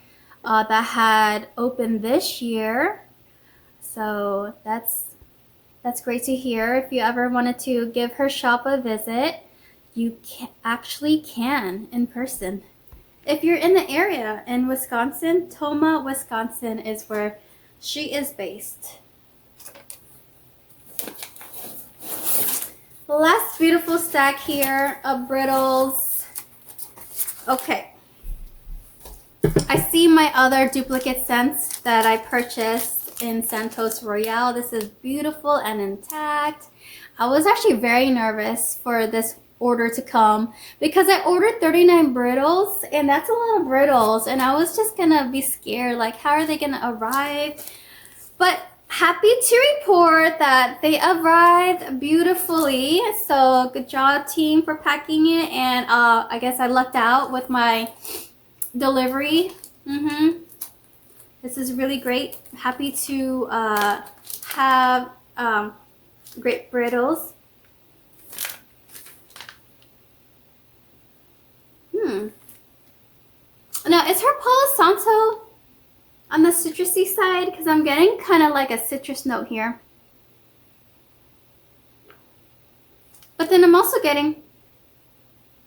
that had opened this year. So that's great to hear. If you ever wanted to give her shop a visit, you actually can in person. If you're in the area in Wisconsin, Toma, Wisconsin is where she is based. The last beautiful stack here of brittles. Okay. I see my other duplicate scents that I purchased in Santos Royale. This is beautiful and intact. I was actually very nervous for this order to come because I ordered 39 brittles, and that's a lot of brittles, and I was just gonna be scared, like how are they gonna arrive? But happy to report that they arrived beautifully. So good job, team, for packing it. And I guess I lucked out with my delivery. This is really great. Happy to have great brittles. Now, is her Palo Santo on the citrusy side? Because I'm getting kind of like a citrus note here. But then I'm also getting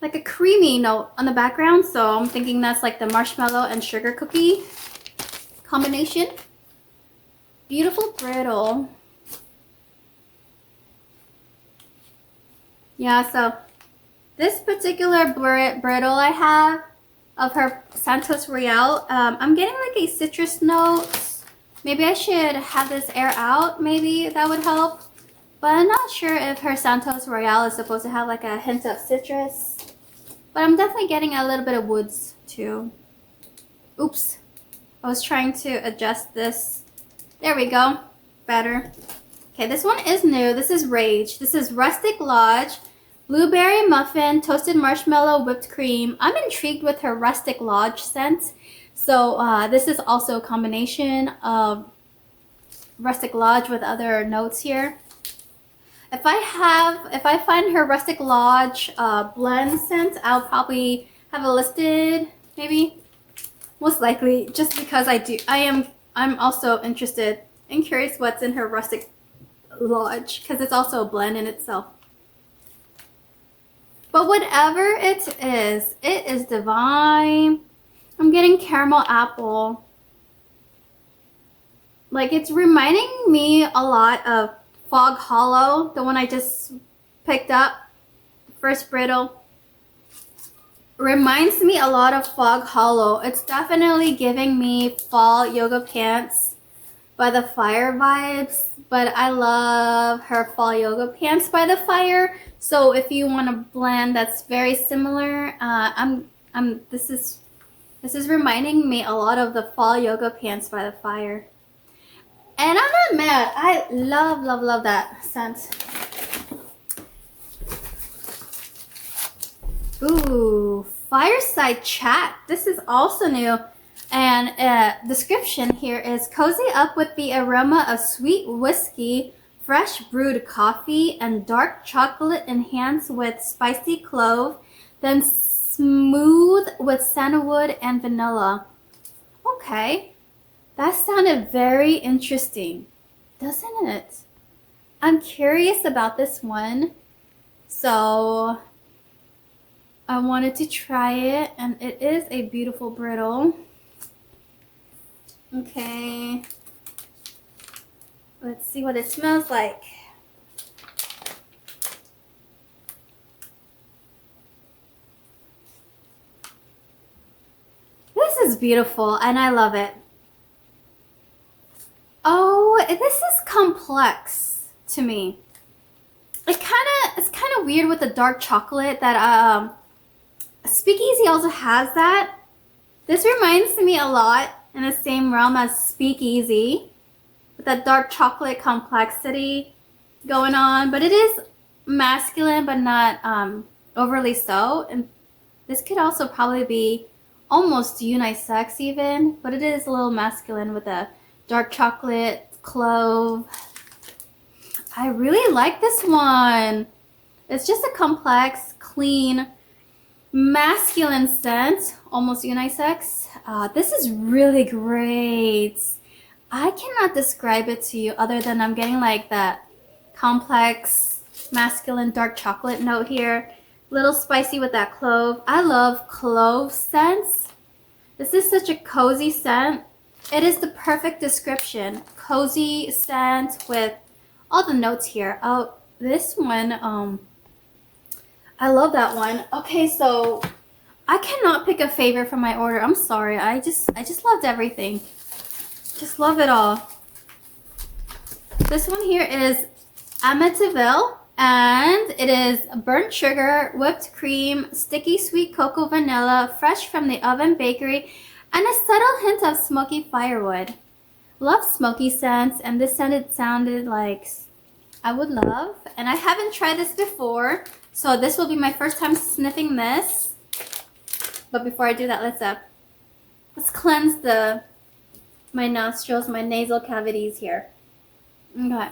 like a creamy note on the background. So I'm thinking that's like the marshmallow and sugar cookie combination. Beautiful brittle. Yeah, so this particular brittle I have of her Santos Royale, I'm getting like a citrus note. Maybe I should have this air out. Maybe that would help. But I'm not sure if her Santos Royale is supposed to have like a hint of citrus. But I'm definitely getting a little bit of woods too. Oops. I was trying to adjust this. There we go. Better. Okay, this one is new. This is Rage. This is Rustic Lodge. Blueberry muffin, toasted marshmallow, whipped cream. I'm intrigued with her Rustic Lodge scent. So this is also a combination of Rustic Lodge with other notes here. If I find her Rustic Lodge blend scent, I'll probably have it listed, maybe. Most likely, just because I'm also interested and curious what's in her Rustic Lodge, because it's also a blend in itself. But whatever it is divine. I'm getting caramel apple. Like, it's reminding me a lot of Fog Hollow, the one I just picked up, the first brittle. Reminds me a lot of Fog Hollow. It's definitely giving me fall yoga pants by the fire vibes, but I love her fall yoga pants by the fire. So if you want a blend that's very similar, this is reminding me a lot of the fall yoga pants by the fire. And I'm not mad. I love that scent. Ooh, Fireside Chat. This is also new. And description here is cozy up with the aroma of sweet whiskey, fresh brewed coffee, and dark chocolate enhanced with spicy clove, then smooth with sandalwood and vanilla. Okay, that sounded very interesting, doesn't it? I'm curious about this one, so I wanted to try it, and it is a beautiful brittle. Okay, let's see what it smells like. This is beautiful and I love it. Oh, this is complex to me. It's kind of weird with the dark chocolate that Speakeasy also has that. This reminds me a lot in the same realm as Speakeasy, with that dark chocolate complexity going on, but it is masculine but not overly so. And this could also probably be almost unisex even, but it is a little masculine with a dark chocolate clove. I really like this one. It's just a complex, clean, masculine scent, almost unisex. This is really great. I cannot describe it to you other than I'm getting like that complex, masculine, dark chocolate note here. Little spicy with that clove. I love clove scents. This is such a cozy scent. It is the perfect description. Cozy scent with all the notes here. Oh, this one, I love that one. Okay, so I cannot pick a favorite from my order. I'm sorry. I just loved everything. Just love it all. This one here is Amityville, and it is burnt sugar, whipped cream, sticky sweet cocoa vanilla, fresh from the oven bakery, and a subtle hint of smoky firewood. Love smoky scents, and this sounded like I would love. And I haven't tried this before, so this will be my first time sniffing this. But before I do that, let's cleanse the my nostrils, my nasal cavities here. Okay.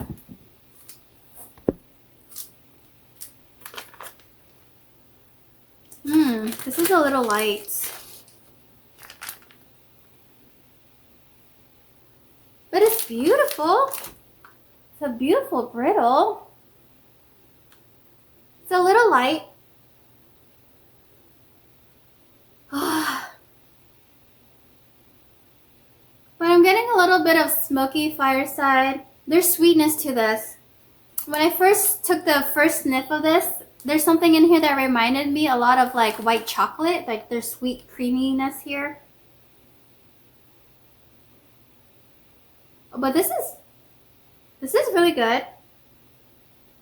This is a little light. But it's beautiful. It's a beautiful brittle. It's a little light. But I'm getting a little bit of smoky fireside. There's sweetness to this. When I first took the first sniff of this, there's something in here that reminded me a lot of like white chocolate. Like there's sweet creaminess here. But this is really good.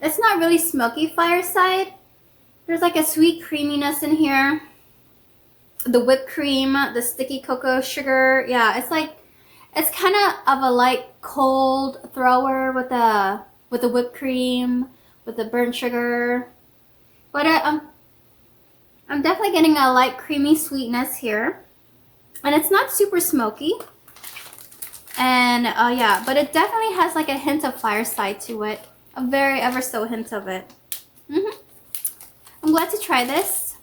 It's not really smoky fireside. There's like a sweet creaminess in here. The whipped cream, the sticky cocoa sugar. Yeah, it's kind of a light cold thrower with the whipped cream, with the burnt sugar. But I'm definitely getting a light creamy sweetness here. And it's not super smoky. And yeah, but it definitely has like a hint of fireside to it. A very ever so hint of it. I'm glad to try this.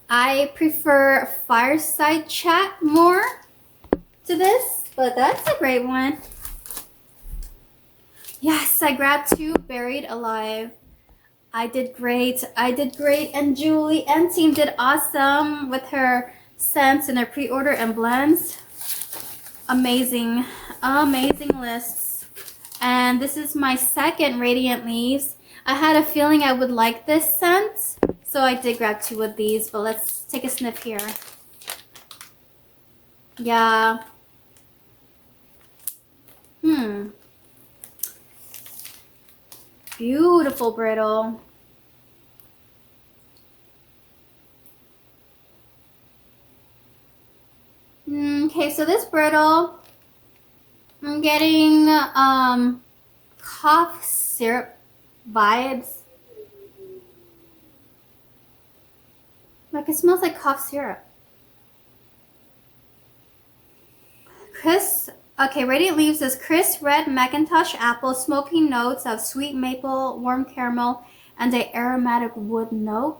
I prefer fireside chat more to this, but that's a great one. Yes, I grabbed 2 Buried Alive. I did great. And Julie and team did awesome with her scents and her pre-order and blends. Amazing lists. And this is my second Radiant Leaves. I had a feeling I would like this scent, so I did grab 2 of these, but let's take a sniff here. Yeah. Beautiful brittle. Okay, so this brittle, I'm getting cough syrup vibes. Like it smells like cough syrup. Okay, Radiant Leaves is crisp red Macintosh apple, smoky notes of sweet maple, warm caramel, and an aromatic wood note.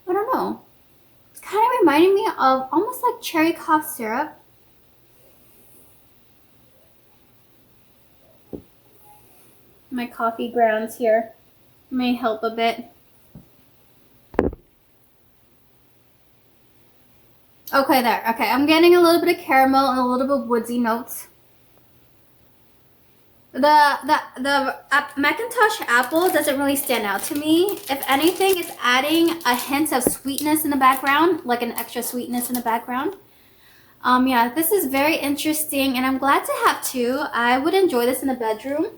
I don't know. It's kind of reminding me of almost like cherry cough syrup. My coffee grounds here may help a bit. Okay, there. Okay, I'm getting a little bit of caramel and a little bit of woodsy notes. The Macintosh apple doesn't really stand out to me. If anything, it's adding a hint of sweetness in the background, like an extra sweetness in the background. Yeah, this is very interesting, and I'm glad to have 2. I would enjoy this in the bedroom.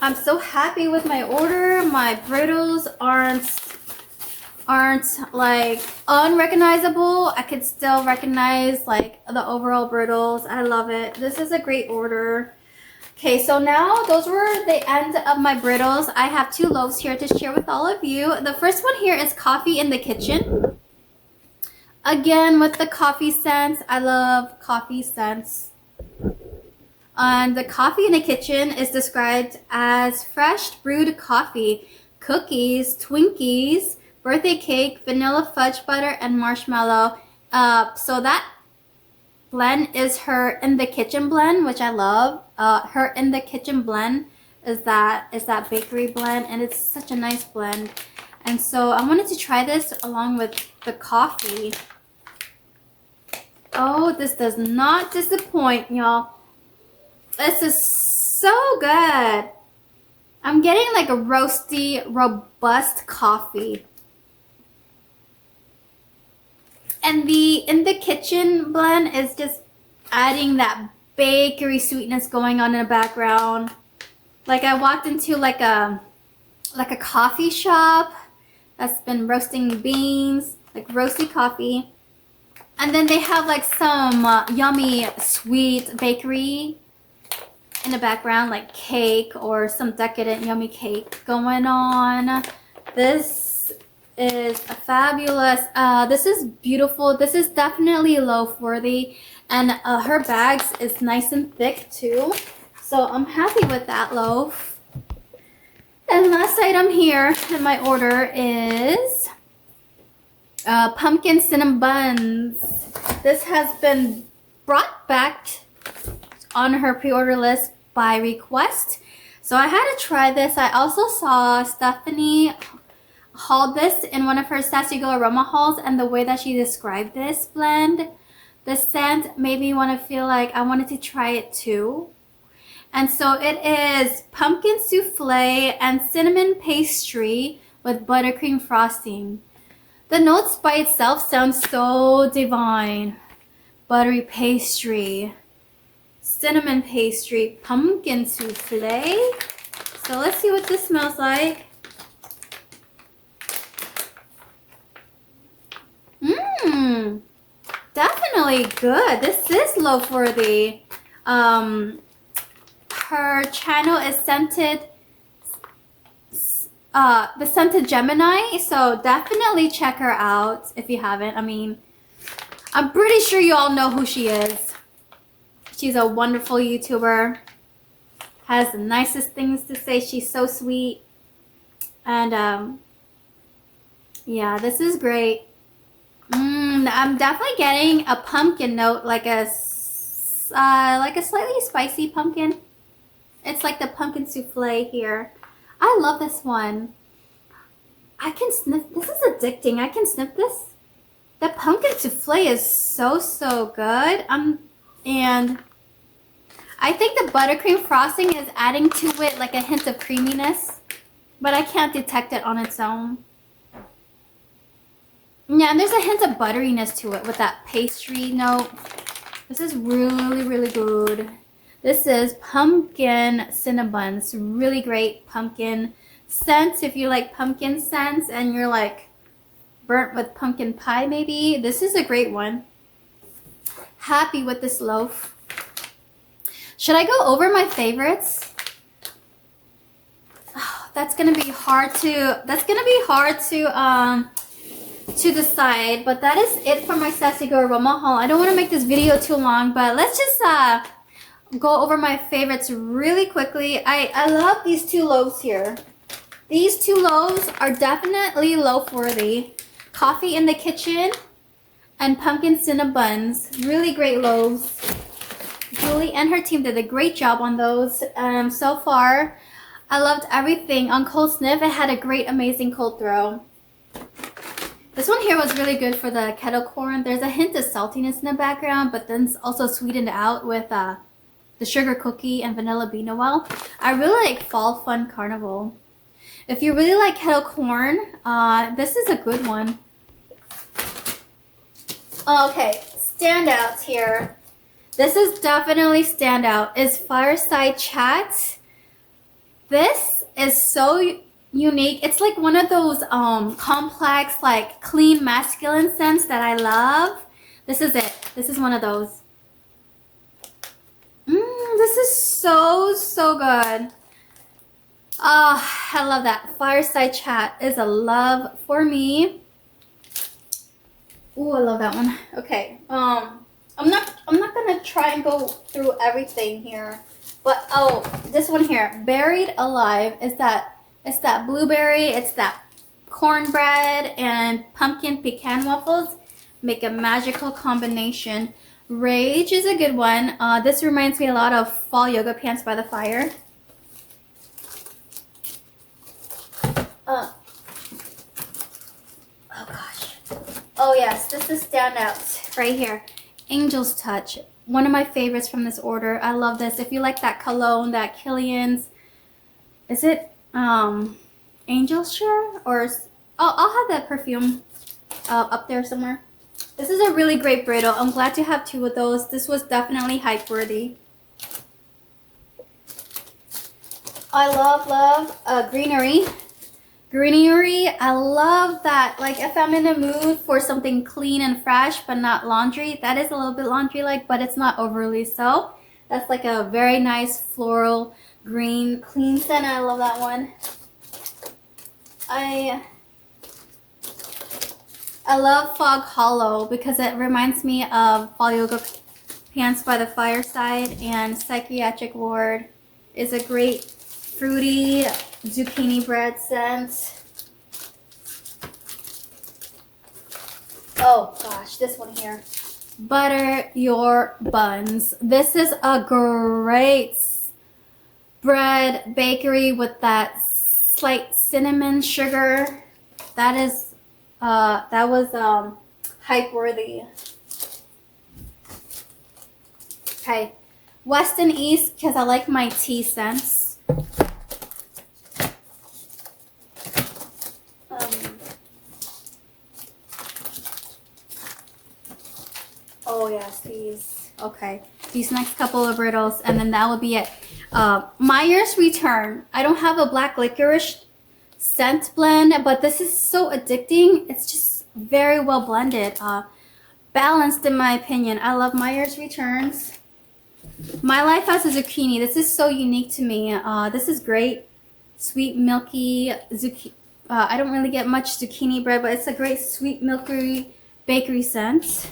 I'm so happy with my order. My brittles aren't like unrecognizable. I could still recognize like the overall brittles. I love it. This is a great order. Okay, so now those were the end of my brittles. I have 2 loaves here to share with all of you. The first one here is Coffee in the Kitchen. Again, with the coffee scents. I love coffee scents. And the Coffee in the Kitchen is described as fresh brewed coffee, cookies, Twinkies, birthday cake, vanilla fudge butter, and marshmallow. So that blend is her in the kitchen blend, which I love. Her in the kitchen blend is that bakery blend, and it's such a nice blend. And so I wanted to try this along with the coffee. Oh, this does not disappoint, y'all. This is so good. I'm getting like a roasty, robust coffee. And the in the kitchen blend is just adding that bakery sweetness going on in the background. Like I walked into like a coffee shop that's been roasting beans, like roasty coffee. And then they have like some yummy sweet bakery in the background, like cake or some decadent yummy cake going on. This is a fabulous. This is beautiful. This is definitely loaf worthy, and her bags is nice and thick too. So I'm happy with that loaf. And last item here in my order is pumpkin cinnamon buns. This has been brought back on her pre-order list by request. So I had to try this. I also saw Stephanie hauled this in one of her Sassy Aroma hauls, and the way that she described this blend, the scent made me want to feel like I wanted to try it too. And so it is pumpkin souffle and cinnamon pastry with buttercream frosting. The notes by itself sound so divine. Buttery pastry, cinnamon pastry, pumpkin souffle. So let's see what this smells like. Mmm, definitely good. This is loaf worthy. Her channel is scented, the Scented Gemini, so definitely check her out if you haven't. I mean, I'm pretty sure you all know who she is. She's a wonderful YouTuber, has the nicest things to say. She's so sweet, and yeah, this is great. I'm definitely getting a pumpkin note, like a slightly spicy pumpkin. It's like the pumpkin souffle here. I love this one. I can sniff. This is addicting. I can sniff this. The pumpkin souffle is so good. And I think the buttercream frosting is adding to it like a hint of creaminess, but I can't detect it on its own. Yeah, and there's a hint of butteriness to it with that pastry note. This is really good. This is pumpkin cinnabons. Really great pumpkin scents. If you like pumpkin scents and you're like burnt with pumpkin pie maybe, this is a great one. Happy with this loaf. Should I go over my favorites? Oh, that's gonna be hard to decide, but that is it for my Sassy Aroma haul. I don't want to make this video too long, but let's just go over my favorites really quickly. I love these two loaves here. These two loaves are definitely loaf worthy. Coffee in the Kitchen and pumpkin cinnabons. Really great loaves. Julie and her team did a great job on those. So far, I loved everything. On cold sniff, it had a great, amazing cold throw. This one here was really good for the kettle corn. There's a hint of saltiness in the background, but then it's also sweetened out with the sugar cookie and vanilla bean noel. I really like Fall Fun Carnival. If you really like kettle corn, this is a good one. Okay, standouts here. This is definitely standout. Is Fireside Chat. This is so unique. It's like one of those complex, like clean masculine scents that I love. This is it. This is one of those. This is so good. Oh, I love that. Fireside Chat is a love for me. Ooh, I love that one. Okay. I'm not gonna try and go through everything here, but oh, this one here, Buried Alive, is that it's that blueberry, it's that cornbread and pumpkin pecan waffles make a magical combination. Rage is a good one. This reminds me a lot of Fall Yoga Pants by the Fire. Oh gosh. Oh yes, this is standouts right here. Angel's Touch. One of my favorites from this order. I love this. If you like that cologne, that Killian's, is it Angel's Share? Or I'll have that perfume up there somewhere. This is a really great brittle. I'm glad to have two of those. This was definitely hype worthy. I love Greenery. Greenery, I love that. Like if I'm in the mood for something clean and fresh but not laundry, that is a little bit laundry-like, but it's not overly so. That's like a very nice floral green clean scent. I love that one. I love Fog Hollow because it reminds me of Fall Yoga Pants by the Fireside, and Psychiatric Ward is a great fruity zucchini bread scent. Oh gosh, this one here. Butter Your Buns. This is a great bread bakery with that slight cinnamon sugar. That was hype worthy. Okay, West and East because I like my tea scents. Oh yes, these. Okay, these next couple of brittles, and then that will be it. Myers Return. I don't have a black licorice scent blend, but this is so addicting. It's just very well blended, balanced in my opinion. I love Myers Returns. My Life as a Zucchini. This is so unique to me. This is great, sweet milky zucchini. I don't really get much zucchini bread, but it's a great sweet milky bakery scent.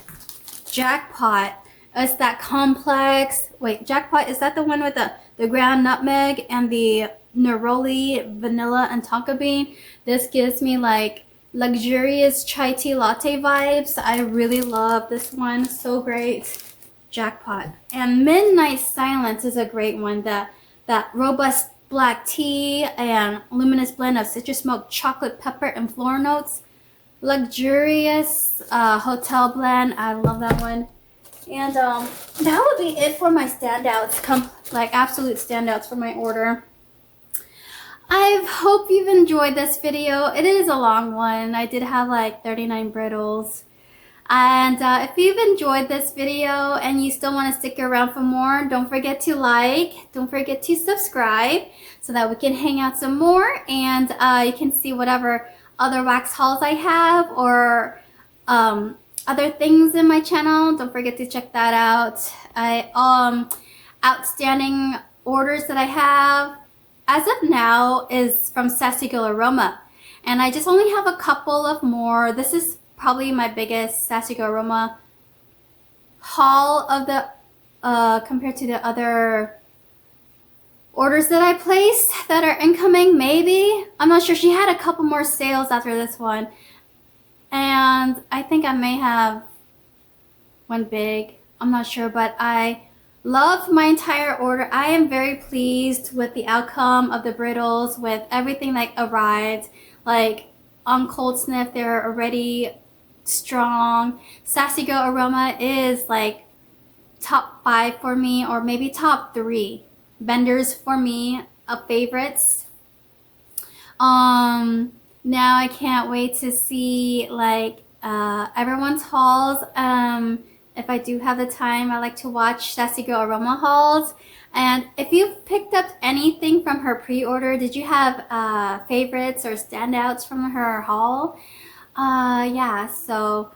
Jackpot. It's that complex. Wait, Jackpot, is that the one with the ground nutmeg and the neroli, vanilla, and tonka bean? This gives me like luxurious chai tea latte vibes. I really love this one. So great. Jackpot. And Midnight Silence is a great one. That robust black tea and luminous blend of citrus smoke, chocolate, pepper, and floral notes. Luxurious hotel blend. I love that one. And that would be it for my standouts, like absolute standouts for my order. I hope you've enjoyed this video. It is a long one. I did have like 39 brittles. And if you've enjoyed this video and you still want to stick around for more, don't forget to like, don't forget to subscribe so that we can hang out some more, and you can see whatever other wax hauls I have, or other things in my channel. Don't forget to check that out. Outstanding orders that I have as of now is from Sassy Aroma, and I just only have a couple of more. This is probably my biggest Sassy Aroma haul of the compared to the other orders that I placed that are incoming. Maybe, I'm not sure. She had a couple more sales after this one, and I think I may have one big. I'm not sure, but I love my entire order. I am very pleased with the outcome of the brittles, with everything like arrived. Like on cold sniff, they're already strong. Sassy Aroma is like top 5 for me, or maybe top 3 vendors for me of favorites. Now I can't wait to see like everyone's hauls. If I do have the time, I like to watch Sassy Aroma hauls. And if you've picked up anything from her pre-order, did you have favorites or standouts from her haul? Yeah, so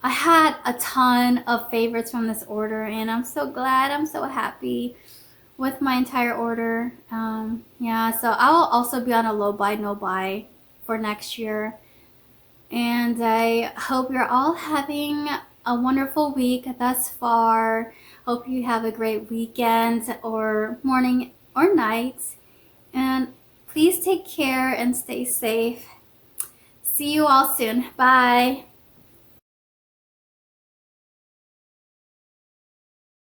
I had a ton of favorites from this order, and I'm so glad, I'm so happy with my entire order. Yeah, so I will also be on a low buy, no buy for next year. And I hope you're all having a wonderful week thus far. Hope you have a great weekend or morning or night. And please take care and stay safe. See you all soon. Bye.